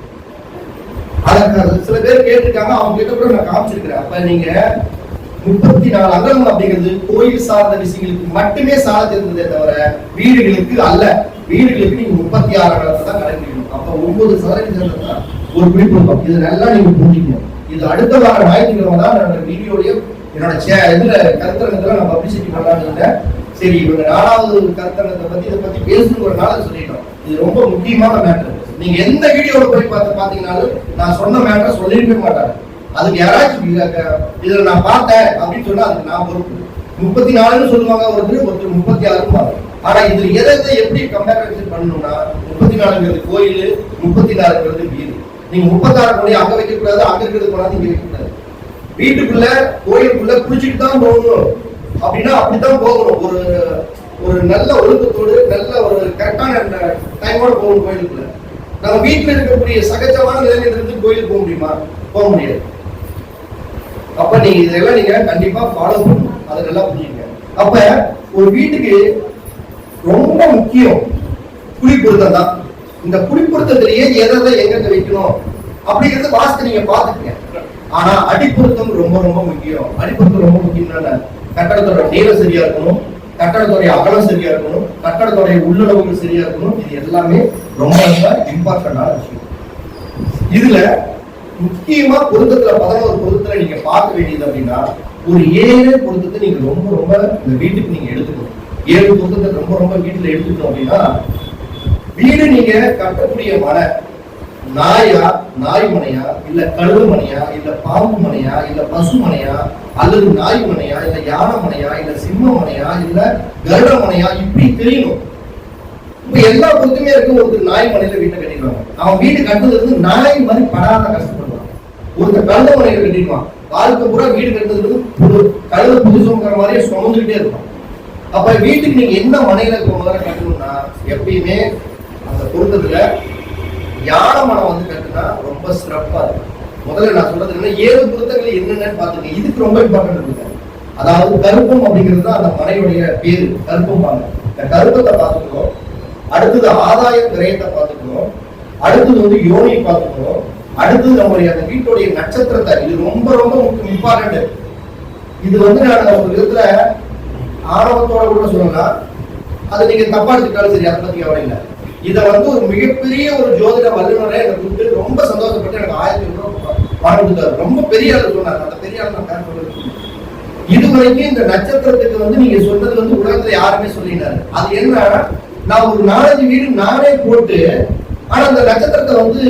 அதற்கு சில பேர் கேட்டிருக்காங்க, அவங்க கிட்ட கூட நான் காமிச்சிருக்கிறேன். அப்ப நீங்க 34 அகலம் அப்படிங்கிறது கோயில் சார்ந்த விஷயங்களுக்கு மட்டுமே சால இருந்ததே தவிர வீடுகளுக்கு அல்ல. வீடுகளுக்கு நீங்க 36 அகலத்தை தான் கடைபிடிக்கணும். அப்ப 9% தான் ஒரு குறிப்பிடும். இது நல்லா நீங்க புரிஞ்சுக்கணும். இது அடுத்த வார ஞாயிற்றுக்கிழமை தான் என்னோட வீடியோலயே என்னோட இதுல கருத்தரங்கத்துல நான் பப்ளிசிட்டி பண்ணலாம்னு இருந்தேன். சரி, இவங்க 4வது கருத்தரங்கத்தை பத்தி இதை பத்தி பேசணும் ஒரு நாள் சொல்லிட்டோம். இது ரொம்ப முக்கியமான மேட்டர். நீங்க எந்த வீடியோல போய் பாத்தீங்கன்னாலும் நான் சொன்ன மேட்டர் சொல்லிருக்க மாட்டாங்க. அதுக்கு யாராச்சும் இதுல நான் பார்த்தேன் அப்படின்னு சொன்னா அதுக்கு நான் பொறுப்பு. 34 சொல்லுவாங்க ஒருத்தர் 36. ஆனா இதுல எதை எப்படி கம்பேரிசன் பண்ணணும்னா 34 கோயில், 34 வீடு. நீங்க 36 கோடி அங்க வைக்க கூடாது, அங்க இருக்கிறது போனா இங்க வைக்க கூடாது. வீட்டுக்குள்ள கோயிலுக்குள்ள குளிச்சுட்டு தான் போகணும் அப்படின்னா அப்படித்தான் போகணும். ஒரு ஒரு நல்ல ஒழுக்கத்தோடு நல்ல ஒரு கரெக்டான டைமோட போகணும் கோயிலுக்குள்ள. நம்ம வீட்டுல இருக்கக்கூடிய சகஜமான நிலையில இருந்து கோயிலுக்கு போக முடியுமா? போக முடியாது. அப்ப நீங்க இதெல்லாம் நீங்க கண்டிப்பா ஃபாலோ பண்ணணும். அதை நல்லா புரியுங்க. அப்ப ஒரு வீட்டுக்கு ரொம்ப முக்கியம் குடிப்பொருத்தம் தான். இந்த குடிப்பொருத்தத்திலேயே எதை எங்க வைக்கணும் அப்படிங்கறது வாஸ்து நீங்க பாத்துக்கங்க. ஆனா அடிப்பொருத்தம் ரொம்ப ரொம்ப முக்கியம். அடிப்பொருத்தம் ரொம்ப முக்கியம்னா கட்டடத்தோட நீளம் சரியா இருக்கணும், கட்டடத்தோடைய அகலம் சரியா இருக்கணும், கட்டடத்தோடைய உள்ளளவுகள் சரியா இருக்கணும். இது எல்லாமே ரொம்ப ரொம்ப இம்பார்ட்டன்டான விஷயம். இதுல முக்கியமா பொருத்தத்துல 11 பொருத்தத்துல நீங்க பார்க்க வேண்டியது அப்படின்னா ஒரு 7 பொருத்தத்தை நீங்க ரொம்ப ரொம்ப இந்த வீட்டுக்கு நீங்க எடுத்துக்கணும். 7 பொருத்தத்தை ரொம்ப ரொம்ப வீட்டுல எடுத்துக்கணும் அப்படின்னா வீடு நீங்க கட்டக்கூடிய மனை நாயா, நாய் மனையா, இல்ல கழுவு மனையா, இல்ல பாம்பு மனையா, இல்ல பசு மனையா, அல்லது நாய் மனையா, இல்ல யானை மனையா, இல்ல சிம்ம மனையா, இல்ல கருட மனையா, இப்படி தெரியணும். இப்ப எல்லா பொருத்துமே இருக்கு. ஒருத்தர் நாய் மனையில வீட்டை கட்டிடுவாங்க. அவன் வீடு கட்டுறது வந்து நாய் மாதிரி படாத கஷ்டப்படுவான். ஒருத்தர் கழுத மனையில கட்டிடுவான். வாழ்க்கை பூரா வீடு கட்டுறது கழுத புதுசுங்கிற மாதிரியே சுமந்துகிட்டே இருக்கும். அப்ப வீட்டுக்கு நீங்க என்ன மனையில முதல்ல கட்டணும்னா எப்பயுமே அந்த பொருத்தத்துல யானை மனம் வந்து கட்டுனா ரொம்ப சிறப்பா இருக்கும். முதல்ல நான் சொல்றது என்ன 7 பொருத்தங்கள் என்னென்னு பாத்துங்க. இதுக்கு ரொம்ப இம்பார்ட்டன்ட் இருக்கு. அதாவது கருப்பம் அப்படிங்கிறது தான் அந்த மனையுடைய பேரு. கருப்பம் பாங்க. இந்த கருப்பத்தை பார்த்துக்கணும். அடுத்தது ஆதாய விரயத்தை பார்த்துக்கணும். அடுத்தது வந்து யோனியை பார்த்துக்கணும். அடுத்தது நம்முடைய அந்த வீட்டுடைய நட்சத்திரத்தை, இது ரொம்ப ரொம்ப இம்பார்ட்டன்ட். இது வந்து நான் ஒரு விதத்துல ஆணவத்தோட கூட சொல்லலாம். அது நீங்க தப்பா எடுத்துக்கிட்டாலும் சரி, அதை பத்தி கவலை இல்லை. இதை வந்து ஒரு மிகப்பெரிய ஒரு ஜோதிட வல்லுநரை எனக்கு கொடுத்து ரொம்ப சந்தோஷப்பட்டு எனக்கு 1000 ரூபாய் பணம் கொடுத்தாரு. ரொம்ப பெரிய ஆளு சொன்னார். அந்த பெரிய ஆளு நான் சொல்றது இதுவரைக்கும் இந்த நட்சத்திரத்துக்கு வந்து நீங்க சொன்னது வந்து உலகத்துல யாருமே சொல்லினாரு. அது என்ன, நான் ஒரு 4 வீடு நானே போட்டு, ஆனா அந்த நட்சத்திரத்தை வந்து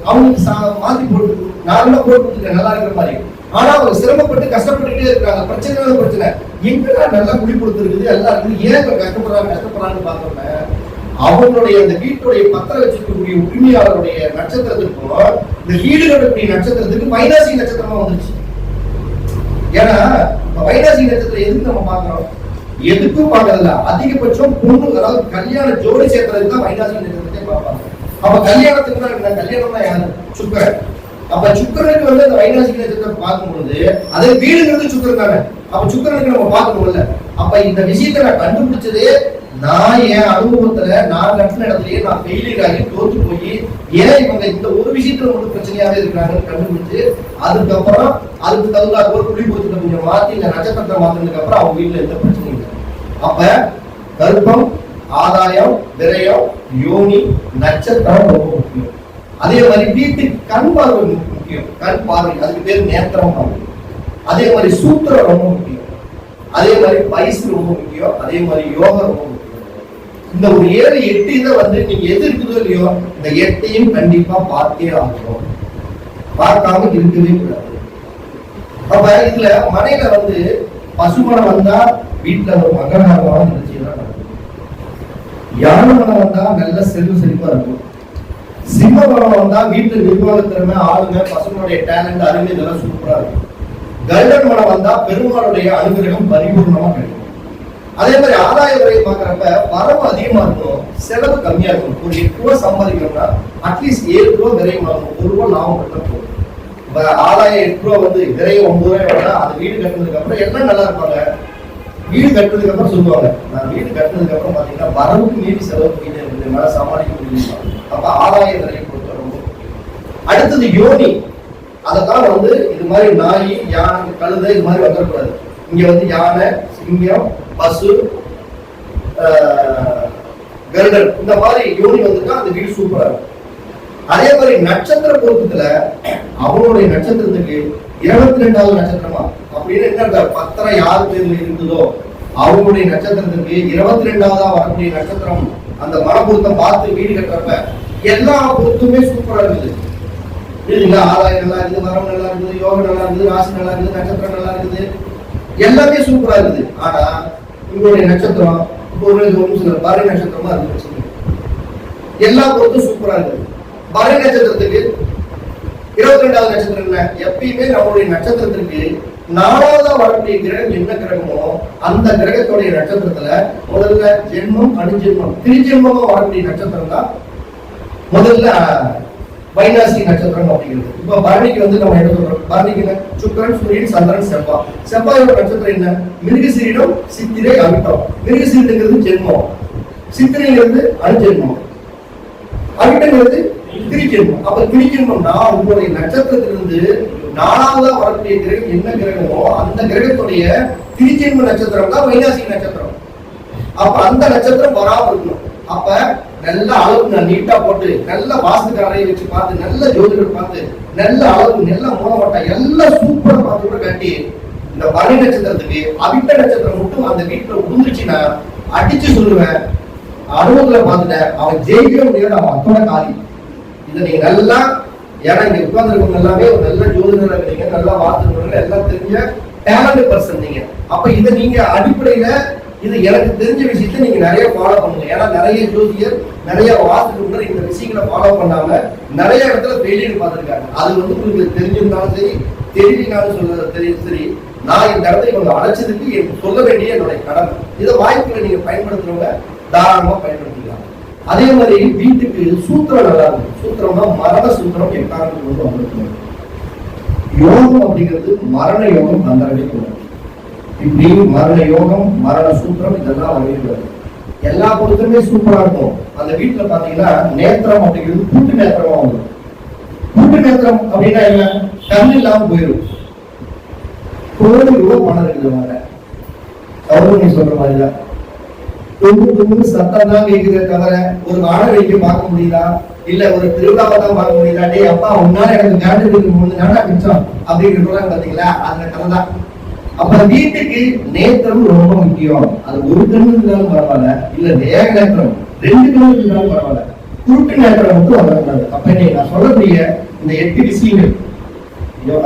அவங்களுக்கு மாத்தி போட்டு நார்மலா போட்டு நல்லா இருக்கிற மாதிரி. ஆனா அவங்க சிரமப்பட்டு கஷ்டப்பட்டுட்டே இருக்காங்க. பிரச்சனை எங்கடா நல்லா குடி கொடுத்துருக்குது, எல்லாம் இருக்குது, ஏன் கஷ்டப்படுறாங்கன்னு பார்த்தோம்னா அவங்களுடைய அந்த வீட்டுடைய பத்திரம் வச்சிருக்கக்கூடிய உரிமையாளருடைய நட்சத்திரத்துக்கும் இந்த வீடு கட்டக்கூடிய நட்சத்திரத்துக்கு வைனாசி நட்சத்திரமா வந்துருச்சு. ஏன்னா வைனாசி நட்சத்திரம் எதுக்கு நம்ம பாக்குறோம்? எதுக்கும் பாக்குறதில்ல. அதிகபட்சம் பொண்ணு, அதாவது கல்யாண ஜோடி சேர்க்கறதுக்கு தான் வைனாசி நட்சத்திரத்தை பார்ப்பாங்க. அப்ப கல்யாணத்துக்கு தான் கல்யாணம்னா யாரு? சுக்கரன். அப்ப சுக்கரனுக்கு வந்து அந்த வைனாசி நட்சத்திரம் பார்க்கும்போது அதே வீடுங்கிறது சுக்கரன் தானே. அப்ப சுக்கரனுக்கு நம்ம பார்க்கணும்ல. அப்ப இந்த விஷயத்தை நான் கண்டுபிடிச்சதே நான் என் அனுபவத்துல நான் கட்டின இடத்துலயே நான் ஃபெயிலியர் ஆகி தோற்று போய் ஏன் இவங்க இந்த ஒரு விஷயத்துல மட்டும் பிரச்சனையாவே இருக்கிறாங்கன்னு கண்டுபிடிச்சு அதுக்கப்புறம் அதுக்கு தகுந்த ஒரு குடி கொடுத்துட்டு கொஞ்சம் மாத்தி இந்த நட்சத்திரத்தை மாத்தினதுக்கு அப்புறம் அவங்க வீட்டுல எந்த பிரச்சனையும் இல்லை. அப்ப கர்ப்பம், ஆதாயம், விரயம், யோனி, நட்சத்திரம் ரொம்ப முக்கியம். அதே மாதிரி வீட்டுக்கு கண் பார்வை முக்கியம். கண் பார்வை, அதுக்கு பேர் நேத்திரம் பார்வை. அதே மாதிரி சூத்திரம் ரொம்ப முக்கியம். அதே மாதிரி வயசு ரொம்ப முக்கியம். அதே மாதிரி யோகம் ரொம்ப முக்கியம். இந்த ஒரு 7 8 இதை வந்து நீங்க எது இருக்குதோ இல்லையோ இந்த 8ஐயும் கண்டிப்பா பார்த்தே ஆகணும். பார்க்காம இருக்கவே கூடாது. அப்ப இதுல மனையில வந்து பசுமணம் வந்தா வீட்டுல ஒரு மங்களகரமான நிகழ்ச்சியெல்லாம் நடக்கும். யானை மனம் வந்தா நல்ல செல்வா இருக்கும். சிம்ம மனம் வந்தா வீட்டுல நிர்வாக திறமை, ஆளுங்க, பசங்களுடைய டேலண்ட், அருமை இதெல்லாம் சூப்பரா இருக்கும். கருடன் மனம் வந்தா பெருமாளுடைய அனுகிரகம் பரிபூர்ணமா கிடைக்கும். அதே மாதிரி ஆதாய விரையை பாக்குறப்ப வரவு அதிகமா இருக்கும், செலவு கம்மியா இருக்கும். ஒரு 8 ரூபாய் சம்பாதிக்கணும்னா அட்லீஸ்ட் 7 ரூபாய் விரையும் ஆகும், 1 ரூபாய் லாபம் மட்டும் போகும். ஆதாயம் 8 ரூபாய் வந்து விரையும் 9 ரூபாய் வேணா அது வீடு கட்டுனதுக்கு அப்புறம் எல்லாம் நல்லா இருப்பாங்க. வீடு கட்டுறதுக்கு அப்புறம் சொல்லுவாங்க, நான் வீடு கட்டுனதுக்கு அப்புறம் பாத்தீங்கன்னா வரவுக்கு மீறி செலவு பண்ணிட்டே இருக்கு. என்னால சமாளிக்க முடியுமா? அப்ப ஆதாய நிலையை பொறுத்த ரொம்ப. அடுத்தது யோனி. அதைத்தான் இது மாதிரி நாய், யானை, கழுதை இது மாதிரி வந்துடக்கூடாது. இங்க யானை, சிங்கம், பசு, கருடன் இந்த மாதிரி யோனி வந்துட்டா அந்த வீடு சூப்பரா இருக்கும். அதே மாதிரி நட்சத்திர பொருத்தத்துல அவங்களுடைய நட்சத்திரத்துக்கு 22வது நட்சத்திரமா அப்படின்னு என்ன பத்திரம் யார் பேர்ல இருக்குதோ அவங்களுடைய நட்சத்திரத்துக்கு 22வதா வரக்கூடிய நட்சத்திரம் அந்த மனப்பொருத்தம் பார்த்து வீடு கட்டுறப்ப எல்லா பொருத்துமே சூப்பரா இருக்குது. இல்லைங்களா? ஆதாயம் நல்லா இருக்குது, மரம் நல்லா இருக்குது, யோகம் நல்லா இருக்குது, ராசி நல்லா இருக்குது, நட்சத்திரம் நல்லா இருக்குது, எல்லாமே சூப்பரா இருக்குது. ஆனா உங்களுடைய நட்சத்திரம் பரணி நட்சத்திரமா இருக்கு, எல்லா பொருத்தும் சூப்பரா இருக்குது. பரணி நட்சத்திரத்துக்கு 22வது நட்சத்திரம் என்ன? எப்பயுமே நம்மளுடைய நட்சத்திரத்திற்கு 4வதா வரக்கூடிய கிரகம் என்ன கிரகமோ அந்த கிரகத்துடைய நட்சத்திரத்துல முதல்ல ஜென்மம், அணுஜென்மம், திரிஜென்மமா வரக்கூடிய நட்சத்திரம் தான் முதல்ல வைநாசி நட்சத்திரம் அப்படிங்கிறது. இப்ப பரணிக்கு நம்ம என்ன சொல்றோம்? பரணிக்கு சுக்கிரன், சூரியன், சந்திரன், செவ்வாய். செவ்வாயோட நட்சத்திரம் என்ன? மிருகசீரிடம், சித்திரை, அவிட்டம். மிருகசீரிடங்கிறது ஜென்மம், சித்திரைங்கிறது அணுஜென்மம், அவிட்டங்கிறது திரிஜென்மம். அப்ப திரிஜென்மம்னா உங்களுடைய நட்சத்திரத்திலிருந்து 4வதா வரக்கூடிய கிரகம் என்ன கிரகமோ அந்த கிரகத்துடைய திரிஜென்ம நட்சத்திரம் தான் வைநாசி நட்சத்திரம். அப்ப அந்த நட்சத்திரம் வராம இருக்கணும். அப்ப நல்ல அளவு நீட்டா போட்டு நல்ல வாஸ்துக்காரையை வச்சு பார்த்து நல்ல ஜோதிடர் பார்த்து நல்ல அளவு நல்ல மூலமட்டா எல்லாம் சூப்பரா பார்த்து கூட கட்டி இந்த பரணி நட்சத்திரத்துக்கு அவிட்ட நட்சத்திரம் மட்டும் அந்த வீட்டுல உழுந்துச்சுன்னா அடிச்சு சொல்லுவேன், அனுபவத்துல பார்த்துட்டேன், அவன் ஜெயிக்கவே முடியாது, அவன் அத்தோட காலி. இதை நீங்க நல்லா, ஏன்னா இங்க உட்கார்ந்துருக்கவங்க எல்லாமே ஒரு நல்ல ஜோதிடர் இருக்கிறீங்க, நல்லா வார்த்தை எல்லாம் தெரிஞ்ச டேலண்ட் பர்சன் நீங்க. அப்ப இதை நீங்க அடிப்படையில இது எனக்கு தெரிஞ்ச விஷயத்த நீங்க நிறைய ஃபாலோ பண்ணுங்க. ஏன்னா நிறைய ஜோதியர் நிறைய வாஸ்து இந்த விஷயங்களை ஃபாலோ பண்ணாம நிறைய இடத்துல ஃபெயிலியர் பார்த்துருக்காங்க. அது உங்களுக்கு தெரிஞ்சிருந்தாலும் சரி தெரியலனாலும் சொல்ல தெரியும் சரி, நான் இந்த இடத்த இவங்க அழைச்சதுக்கு எனக்கு சொல்ல வேண்டிய என்னுடைய கடமை. இதை வாய்ப்புகளை நீங்க பயன்படுத்துறவங்க தாராளமா பயன்படுத்திக்கலாம். அதே மாதிரி வீட்டுக்கு சூத்திரம் நல்லா இருக்கும். சூத்திரம்னா மரண சூத்திரம் எக்காரணத்துக்கு வந்துருக்கணும். யோகம் அப்படிங்கிறது மரண யோகம் அந்த அடிப்படை. இப்படி மரண யோகம், மரண சூத்திரம் இதெல்லாம் வகைப்படுது. எல்லா பொருத்தமே சூப்பரா இருக்கும். அந்த வீட்டுல பாத்தீங்கன்னா நேத்திரம் அப்படிங்கிறது கூட்டு நேத்திரமா வரும். கூட்டு நேத்திரம் அப்படின்னா என்ன? கண் இல்லாம போயிடும். கோடி பணம் இருக்குது அவரு நீ சொல்ற மாதிரிதான் தொண்ணூறு சத்தம் தான் கேட்குதே தவிர ஒரு வாடகைக்கு பார்க்க முடியுதா, இல்ல ஒரு திருவிழாவை தான் பார்க்க முடியுதா? டே அப்பா உன்னால எனக்கு கேட்டு மூணு நாடா மிச்சம் அப்படின்னு சொல்றாங்க பாத்தீங்களா? அந்த கதை தான். அப்ப வீட்டுக்கு நேத்திரம் ரொம்ப முக்கியம். அது ஒரு கண்ணு இருந்தாலும் பரவாயில்ல, இல்ல வேக நேத்திரம் 2 கண்ணு இருந்தாலும் பரவாயில்ல, குருட்டு நேத்திரம் மட்டும் வரக்கூடாது. அப்ப நான் சொல்லக்கூடிய இந்த 8 விஷயங்கள்,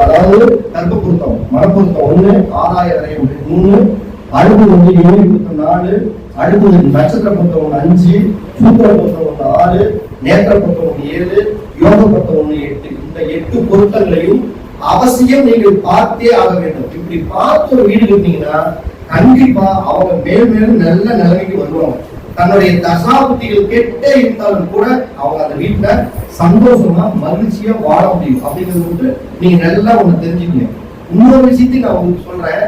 அதாவது கர்ப்ப பொருத்தம், மனப்பொருத்தம் 1, ஆதாய நிலை 3, அடுத்தது யோனி பொருத்தம் 4, அடுத்தது நட்சத்திர பொருத்தம் 5, சூத்திர பொருத்தம் 6, நேத்திர பொருத்தம் 7, யோக பொருத்தம் 8. இந்த 8 பொருத்தங்களையும் அவசியம் நீங்கள் பார்த்தே ஆக வேண்டும். இப்படி பார்த்து ஒரு வீடு கட்டினீங்கன்னா கண்டிப்பா அவங்க மேலும் நல்ல நிலைமைக்கு வருவாங்க. தன்னுடைய தசாபுத்திகள் கெட்டே இருந்தாலும் கூட அவங்க அந்த வீட்டுல சந்தோஷமா மகிழ்ச்சியா வாழ முடியும். அப்படிங்கிறது நீங்க நல்லா ஒண்ணு தெரிஞ்சுக்கணும். இன்னொரு விஷயத்தையும் நான் உங்களுக்கு சொல்றேன்.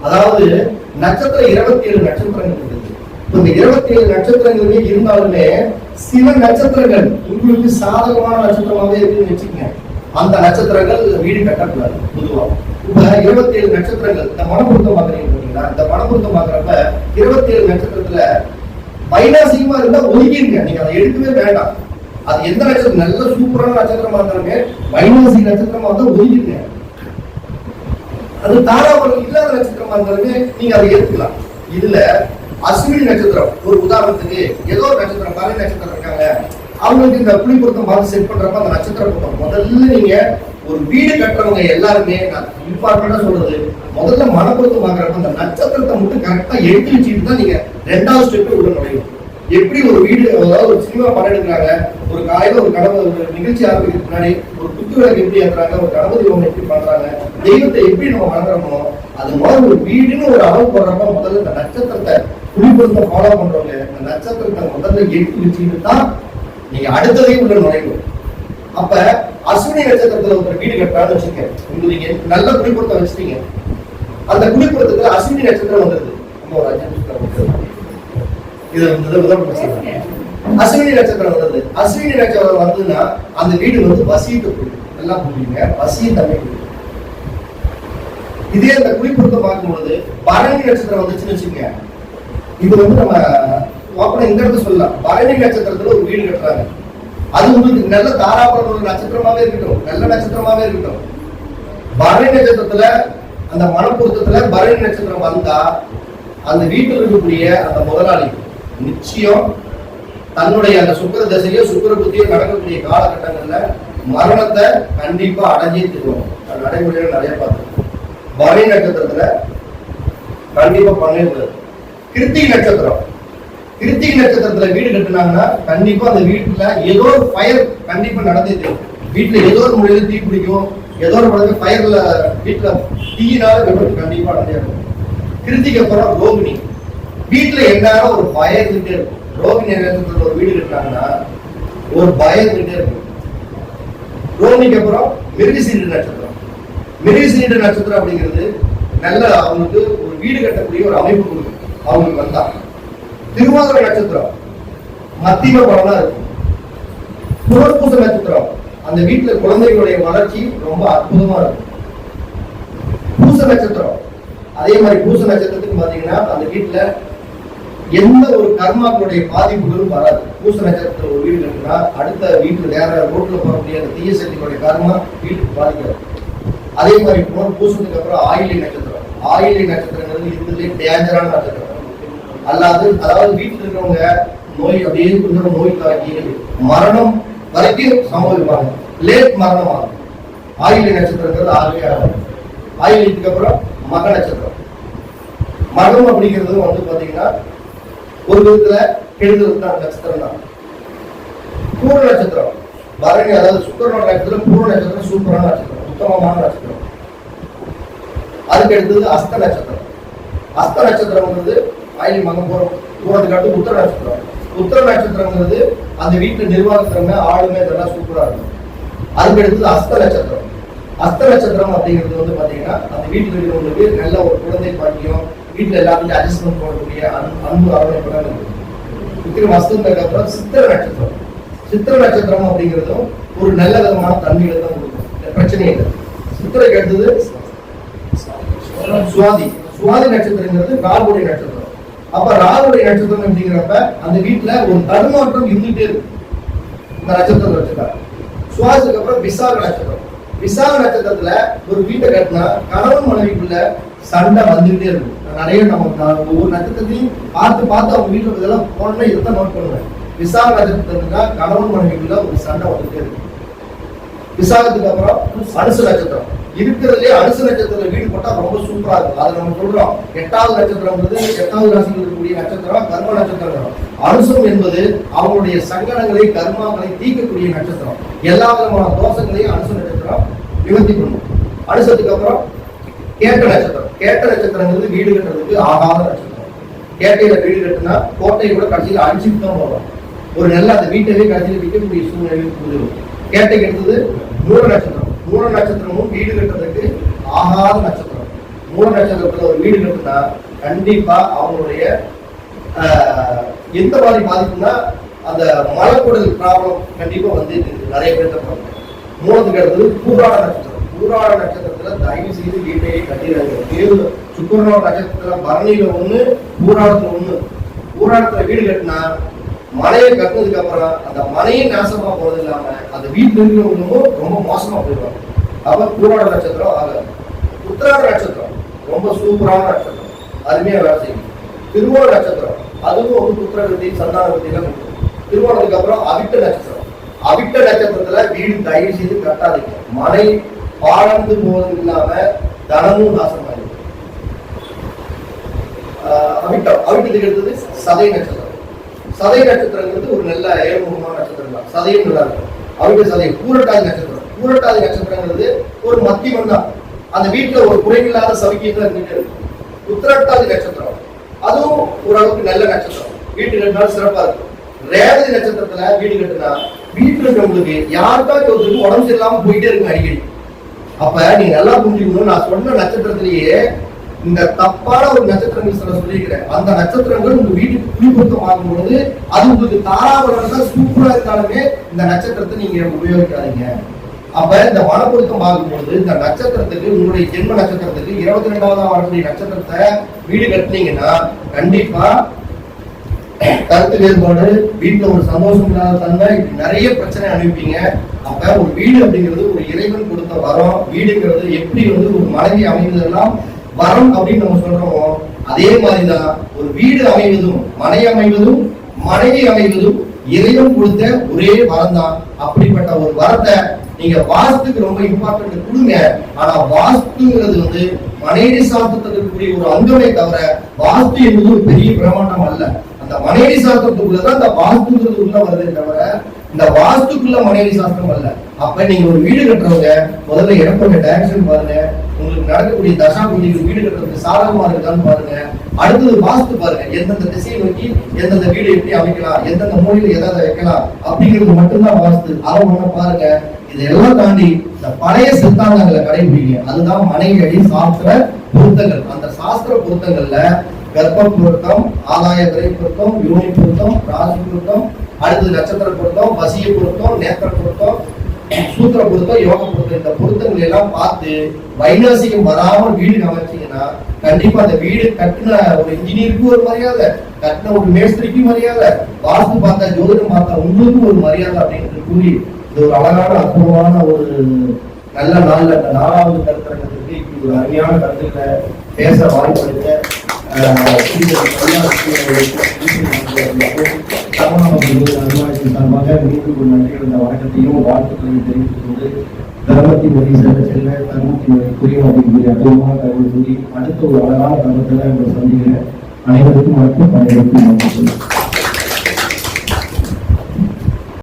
அதாவது நட்சத்திரம் 27 நட்சத்திரங்கள் இருக்குது. இந்த 27 நட்சத்திரங்களுமே இருந்தாலுமே சில நட்சத்திரங்கள் உங்களுக்கு சாதகமான நட்சத்திரமாவே இருக்குன்னு வச்சுக்கோங்க. அந்த நட்சத்திரங்கள் வீடு கட்டக்கூடாது. பொதுவா இப்ப 27 நட்சத்திரங்கள் இந்த மனப்பொருத்தம் பாக்குறீங்க பாத்தீங்களா? இந்த மனப்பொருத்தம் பாக்குறப்ப 27 நட்சத்திரத்துல வைநாசிகமா இருந்தா ஒதுக்கிருங்க, நீங்க அதை எடுக்கவே வேண்டாம். அது எந்த நட்சத்திரம் நல்ல சூப்பரான நட்சத்திரமா இருந்தாலுமே வைநாசி நட்சத்திரமா இருந்தா ஒதுக்கிருங்க. அது தாராபலம் இல்லாத நட்சத்திரமா இருந்தாலுமே நீங்க அதை எடுத்துக்கலாம். இதுல அஸ்வினி நட்சத்திரம் ஒரு உதாரணத்துக்கு, ஏதோ ஒரு நட்சத்திரம் பரணி நட்சத்திரம் இருக்காங்க, அவங்களுக்கு இந்த புளி பொருத்தம் பார்த்து செட் பண்றப்ப அந்த நட்சத்திர பொருத்தம் முதல்ல நீங்க ஒரு வீடு கட்டுறவங்க எல்லாருமே நான் இம்பார்ட்டண்டா சொல்றது, முதல்ல மனப்பொருத்தம் பாக்குறப்ப அந்த நட்சத்திரத்தை மட்டும் கரெக்டா எடுத்து வச்சுட்டு தான் நீங்க 2வது ஸ்டெப் உள்ள நுழையும். எப்படி ஒரு வீடு, அதாவது ஒரு சினிமா படம் எடுக்கிறாங்க, ஒரு காலையில ஒரு ஒரு நிகழ்ச்சி ஆரம்பிக்கிறதுக்கு முன்னாடி ஒரு குத்து விளக்கு எப்படி ஏற்றுறாங்க, ஒரு கணபதி ஹோமம் எப்படி பண்றாங்க, தெய்வத்தை எப்படி நம்ம வணங்குறோமோ அது மாதிரி ஒரு வீடுன்னு ஒரு அளவு போடுறப்ப முதல்ல இந்த நட்சத்திரத்தை புளிப்பொருத்தம் ஃபாலோ பண்றவங்க இந்த நட்சத்திரத்தை முதல்ல எடுத்து வச்சுட்டு தான் நீங்க அடுத்ததையும் உள்ள நுழையும். அப்ப அஸ்வினி நட்சத்திரத்துல ஒரு வீடு கட்டான்னு வச்சுக்க, உங்களுக்கு நல்ல குடிப்பொருத்தம் வச்சுட்டீங்க, அந்த குடிப்பொருத்தத்துல அஸ்வினி நட்சத்திரம் வந்துருது. நம்ம ஒரு 5 நிமிஷம் இது அஸ்வினி நட்சத்திரம் வருது. அஸ்வினி நட்சத்திரம் வந்ததுன்னா அந்த வீடு வந்து வசியத்தை கொடுக்கும். எல்லாம் புரியுங்க, வசிய தன்மை கொடுக்கும். இதே அந்த குறிப்பிட்ட பார்க்கும்போது பரணி நட்சத்திரம் வந்துச்சுன்னு வச்சுக்கோங்க, இது வந்து நம்ம இந்த இடத்துல சொல்லலாம். பரணி நட்சத்திரத்துல ஒரு வீடு கட்டுறாங்க, அது உங்களுக்கு நல்ல தாராபுரம் ஒரு நட்சத்திரமாவே இருக்கட்டும், நல்ல நட்சத்திரமாவே இருக்கட்டும். பரணி நட்சத்திரத்துல அந்த மனப்பொருத்தத்துல பரணி நட்சத்திரம் வந்தா அந்த வீட்டில் இருக்கக்கூடிய அந்த முதலாளி நிச்சயம் தன்னுடைய அந்த சுக்கர தசையோ சுக்கர புத்தியோ நடக்கக்கூடிய காலகட்டங்கள்ல மரணத்தை கண்டிப்பா அடைஞ்சே தருவோம். நடைமுறையில நிறைய பார்த்தோம். பரணி நட்சத்திரத்துல கண்டிப்பா பண்ணிருந்தது. கிருத்திகை நட்சத்திரம், கிருத்திகை நட்சத்திரத்துல வீடு கட்டுனாங்கன்னா கண்டிப்பா அந்த வீட்டுல ஏதோ ஒரு ஃபயர் கண்டிப்பா நடந்தே. வீட்டுல ஏதோ ஒரு முறையில தீ பிடிக்கும், ஏதோ ஒரு முறையில ஃபயர்ல வீட்டுல தீயினால விபத்து கண்டிப்பா நடந்தே. கிருத்திகை அப்புறம் ரோகிணி, வீட்டுல என்னாலும் ஒரு பயம் இருந்துட்டே இருக்கும். ரோகிணி நட்சத்திரத்துல ஒரு வீடு கட்டுறாங்கன்னா ஒரு பயம் இருந்துட்டே இருக்கும். ரோகிணிக்கு அப்புறம் மிருகசீரிட நட்சத்திரம். மிருகசீரிட நட்சத்திரம் அப்படிங்கிறது நல்ல அவங்களுக்கு ஒரு வீடு கட்டக்கூடிய ஒரு அமைப்பு கொடுக்கும். அவங்களுக்கு வந்தா திருவாதிரை நட்சத்திரம் மத்தியம பலனா இருக்கும். புனர்பூச நட்சத்திரம் அந்த வீட்டுல குழந்தைகளுடைய வளர்ச்சி ரொம்ப அற்புதமா இருக்கும். பூச நட்சத்திரம் அதே மாதிரி பூச நட்சத்திரத்துக்கு பாத்தீங்கன்னா அந்த வீட்டுல எந்த ஒரு கர்மாக்களுடைய பாதிப்புகளும் வராது. பூச நட்சத்திரத்துல ஒரு வீடு கட்டினா அடுத்த வீட்டுல வேற ரோட்ல போகக்கூடிய அந்த தீய சக்திகளுடைய கர்மா வீட்டுக்கு பாதிக்காது. அதே மாதிரி பூசத்துக்கு அப்புறம் ஆயிலை நட்சத்திரம். ஆயிலை நட்சத்திரங்கிறது இருக்கிறதுலே டேஞ்சரான நட்சத்திரம். அதாவது வீட்டுல இருக்கிறவங்க நோய் அப்படியே கொஞ்சம் நோய் தாக்கி மரணம் வரைக்கும் சம்பவிப்பாங்க. லேட் மரணம் ஆகும். ஆயிலை நட்சத்திரங்கிறது ஆகவே ஆகும். ஆயிலுக்கு அப்புறம் மக நட்சத்திரம். மகம் அப்படிங்கிறது வந்து பாத்தீங்கன்னா ஒரு விதத்துல கெடுதல் தான் நட்சத்திரம் தான். பூர நட்சத்திரம் பரணி, அதாவது சுக்கரனோட நட்சத்திரம். பூர நட்சத்திரம் சூப்பரான நட்சத்திரம், உத்தமமான நட்சத்திரம். அதுக்கு அடுத்தது அஸ்த நட்சத்திரம். அஸ்த நட்சத்திரம்ங்கிறது ஆயிலி மகம் பூரத்துக்கு அடுத்து உத்தர நட்சத்திரம். உத்தர நட்சத்திரங்கிறது அந்த வீட்டு நிர்வாகத்திறமை ஆளுமை இதெல்லாம் சூப்பரா இருக்கும். அதுக்கு அடுத்தது அஸ்த நட்சத்திரம். அஸ்த நட்சத்திரம் அப்படிங்கிறது வந்து பாத்தீங்கன்னா அந்த வீட்டுல இருக்கிறவங்களுக்கு நல்ல ஒரு குழந்தை பாக்கியம், வீட்டுல எல்லாத்தையும் அட்ஜஸ்ட்மெண்ட் பண்ணக்கூடிய அன்பு அரவணைப்புதான் இருக்கு. விக்ரம் அஸ்தத்துக்கு அப்புறம் சித்திர நட்சத்திரம். சித்திர நட்சத்திரம் அப்படிங்கிறதும் ஒரு நல்ல விதமான தன்மைகளை தான் கொடுக்கும், பிரச்சனை இல்லை. சித்திரைக்கு அடுத்தது சுவாதி. சுவாதி நட்சத்திரங்கிறது ராகுடைய நட்சத்திரம். அப்ப ராகுடைய நட்சத்திரம் அப்படிங்கிறப்ப அந்த வீட்டுல ஒரு தடுமாற்றம் இருந்துட்டே இருக்கும். இந்த நட்சத்திரம் வச்சுக்கா. சுவாதிக்கு அப்புறம் விசாக நட்சத்திரம். விசாக நட்சத்திரத்துல ஒரு வீட்டை கட்டினா கணவன் மனைவிக்குள்ள சண்டை வந்துகிட்டே இருக்கும். நிறைய நம்ம ஒவ்வொரு நட்சத்திரத்தையும் பார்த்து அவங்க வீட்டுல இதெல்லாம் போனா இதான் நோட் பண்ணுவேன். விசாக நட்சத்திரத்துக்கு கணவன் மனைவிக்குள்ள ஒரு சண்டை வந்துட்டே இருக்கும். விசாகத்துக்கு அப்புறம் அனுச நட்சத்திரம். இருக்கிறதுலே அனுச நட்சத்திரத்துல வீடு போட்டா ரொம்ப சூப்பரா இருக்கும். அது நம்ம சொல்றோம். 8வது நட்சத்திரம்ன்றது 8வது ராசியில் இருக்கக்கூடிய நட்சத்திரம் கர்ம நட்சத்திரம். அனுசம் என்பது அவங்களுடைய சங்கடங்களை கர்மாக்களை தீர்க்கக்கூடிய நட்சத்திரம். எல்லா விதமான தோஷங்களையும் அனுச நட்சத்திரம் நிவர்த்தி பண்ணும். அனுசத்துக்கு அப்புறம் கேட்ட நட்சத்திரம். கேட்ட நட்சத்திரங்கிறது வீடு கட்டுறதுக்கு ஆகாத நட்சத்திரம். கேட்டையில வீடு கட்டுனா கோட்டையை கூட கடைசியில் அழிச்சுட்டு தான் வரும். ஒரு நல்ல அந்த வீட்டையே கடைசியில் விற்கக்கூடிய சூழ்நிலை புரியும். கேட்டைக்கு எடுத்தது மூல நட்சத்திரம். மூல நட்சத்திரமும் வீடு கட்டுறதுக்கு ஆகாத நட்சத்திரம். மூல நட்சத்திரத்துல ஒரு வீடு கட்டுனா கண்டிப்பா அவங்களுடைய எந்த மாதிரி பாதிப்புனா அந்த மலக்குடல் ப்ராப்ளம் கண்டிப்பா வந்து நிறைய பேர். மூலத்துக்கு அடுத்தது பூராட நட்சத்திரம். பூராட நட்சத்திரத்துல தயவு செய்து வீட்டையே கட்டிடுறாங்க. சுக்கரனோட நட்சத்திரத்துல பரணியில ஒண்ணு, பூராடத்துல ஒண்ணு. பூராடத்துல வீடு கட்டினா மனையை கட்டினதுக்கு அப்புறம் அந்த மனையை நாசமா போறது இல்லாம அந்த வீட்டுல இருக்கிறவங்களும் ரொம்ப மோசமா போயிடுவாங்க. அப்ப பூராட நட்சத்திரம் ஆகாது. உத்திராட நட்சத்திரம் ரொம்ப சூப்பரான நட்சத்திரம், அருமையா வேலை செய்யும். திருவோண நட்சத்திரம் அதுவும் வந்து புத்திரகதி சந்தானகதி எல்லாம் இருக்கும். திருவோணத்துக்கு அப்புறம் அவிட்ட நட்சத்திரம். அவிட்ட நட்சத்திரத்துல வீடு தயவு செய்து கட்டாதீங்க. மனை பாழந்து போவதும் இல்லாம தனமும் நாசமாயிடும். அவிட்டத்துக்கு எடுத்தது சதை நட்சத்திரம். சதை நட்சத்திரங்கிறது ஒரு நல்ல ஏழுமுகமான நட்சத்திரம் தான். சதையும் நல்லா இருக்கும். அவிட்ட சதை. பூரட்டாதி நட்சத்திரம். பூரட்டாதி நட்சத்திரங்கிறது ஒரு மத்தியம் தான். அந்த வீட்டுல ஒரு குறைவில்லாத சவிக்கைகள் இருந்துட்டு இருக்கும். உத்திரட்டாதி நட்சத்திரம் அதுவும் ஓரளவுக்கு நல்ல நட்சத்திரம். வீட்டு கட்டினாலும் சிறப்பா இருக்கும். ரேவதி நட்சத்திரத்துல வீடு கட்டினா வீட்டுல இருக்கிறவங்களுக்கு யாருக்காவது ஒருத்தருக்கு உடம்பு சரியில்லாம போயிட்டே இருக்கு அடிக்கடி. அப்ப நீங்க நல்லா புரிஞ்சுக்கணும், நான் சொன்ன நட்சத்திரத்திலேயே இந்த தப்பான ஒரு நட்சத்திரங்கள் சில சொல்லியிருக்கிறேன். அந்த நட்சத்திரங்கள் உங்க வீட்டுக்கு குடிபொருத்தம் ஆகும் பொழுது அது உங்களுக்கு தாராபுரம் சூப்பரா இருந்தாலுமே இந்த நட்சத்திரத்தை நீங்க உபயோகிக்காதீங்க. அப்ப இந்த மனப்பொருத்தம் ஆகும்போது இந்த நட்சத்திரத்துக்கு உங்களுடைய ஜென்ம நட்சத்திரத்துக்கு 22வது வரக்கூடிய நட்சத்திரத்தை வீடு கட்டினீங்கன்னா கண்டிப்பா கருத்து வேறுபாடு, வீட்டுல ஒரு சந்தோஷம் இல்லாத தன்மை, நிறைய பிரச்சனை அனுப்பிங்க. அப்ப ஒரு வீடு அப்படிங்கிறது ஒரு இறைவன் கொடுத்த வரம். வீடுங்கிறது எப்படி ஒரு மனைவி அமைவதெல்லாம் வரம் அப்படின்னு நம்ம சொல்றோமோ அதே மாதிரிதான் ஒரு வீடு அமைவதும் மனை அமைவதும் மனைவி அமைவதும் இறைவன் கொடுத்த ஒரே வரம் தான். அப்படிப்பட்ட ஒரு வரத்தை நீங்க வாஸ்துக்கு ரொம்ப இம்பார்ட்டன்ட் கொடுங்க. ஆனா வாஸ்துங்கிறது மனைவி சாஸ்திரத்துக்கு இருக்கக்கூடிய ஒரு அங்கமே தவிர வாஸ்து என்பது ஒரு பெரிய பிரமாண்டம் அல்ல. அந்த மனைவி சாஸ்திரத்துக்குள்ளதான் அந்த வாஸ்துங்கிறது உள்ள வருதே தவிர இந்த வாஸ்துக்குள்ள மனைவி சாஸ்திரம் அல்ல. அப்ப நீங்க ஒரு வீடு கட்டுறவங்க முதல்ல இடப்பட்ட டைரக்ஷன் பாருங்க. உங்களுக்கு நடக்கக்கூடிய தசா புத்திக்கு வீடு கட்டுறதுக்கு சாதகமா இருக்கான்னு பாருங்க. அடுத்தது வாஸ்து பாருங்க. எந்தெந்த திசையை நோக்கி எந்தெந்த வீடு எப்படி அமைக்கலாம், எந்தெந்த மூலையில எதாவது வைக்கலாம் அப்படிங்கிறது மட்டும்தான் வாஸ்து. அதை ஒண்ணு பாருங்க. இதெல்லாம் தாண்டி இந்த பழைய சித்தாந்தங்களை கடைபிடிங்க. அதுதான் மனைவி அடி சாஸ்திர பொருத்தங்கள். அந்த சாஸ்திர பொருத்தங்கள்ல கர்ப்ப பொருத்தம், ஆதாய விரை பொருத்தம், யோனி பொருத்தம், ராசி பொருத்தம், அடுத்தது நட்சத்திர பொருத்தம், வசிய பொருத்தம், நேத்திர பொருத்தம், சூத்திர பொருத்தம், யோக பொருத்தம், இந்த பொருத்தங்களை எல்லாம் பார்த்து வைநாசிகம் வராமல் வீடு அமைச்சீங்கன்னா கண்டிப்பா அந்த வீடு கட்டின ஒரு இன்ஜினியருக்கு ஒரு மரியாதை, கட்டின ஒரு மேஸ்திரிக்கு மரியாதை, வாஸ்து பார்த்தா ஜோதிடம் பார்த்தா உங்களுக்கும் ஒரு மரியாதை அப்படின்னு கூறி இது ஒரு அழகான அற்புதமான ஒரு நல்ல நாள்ல 4வது கருத்தரங்கத்திற்கு இப்படி ஒரு அருமையான கருத்துக்களை பேச வாய்ப்பு சார்பாக மீண்டும் ஒரு நன்றி இந்த வணக்கத்தையும் வாழ்த்துக்களையும் தெரிவித்துக் கொண்டு தர்மத்தின் வழி செல்ல செல்ல தர்மத்தின் வழி புரியும் அப்படிங்கிற அற்புதமான தகவல் சொல்லி அடுத்த ஒரு அழகான தர்மத்தில் சந்திக்கிறேன். அனைவருக்கும் வணக்கம். அனைவருக்கும் நன்றி.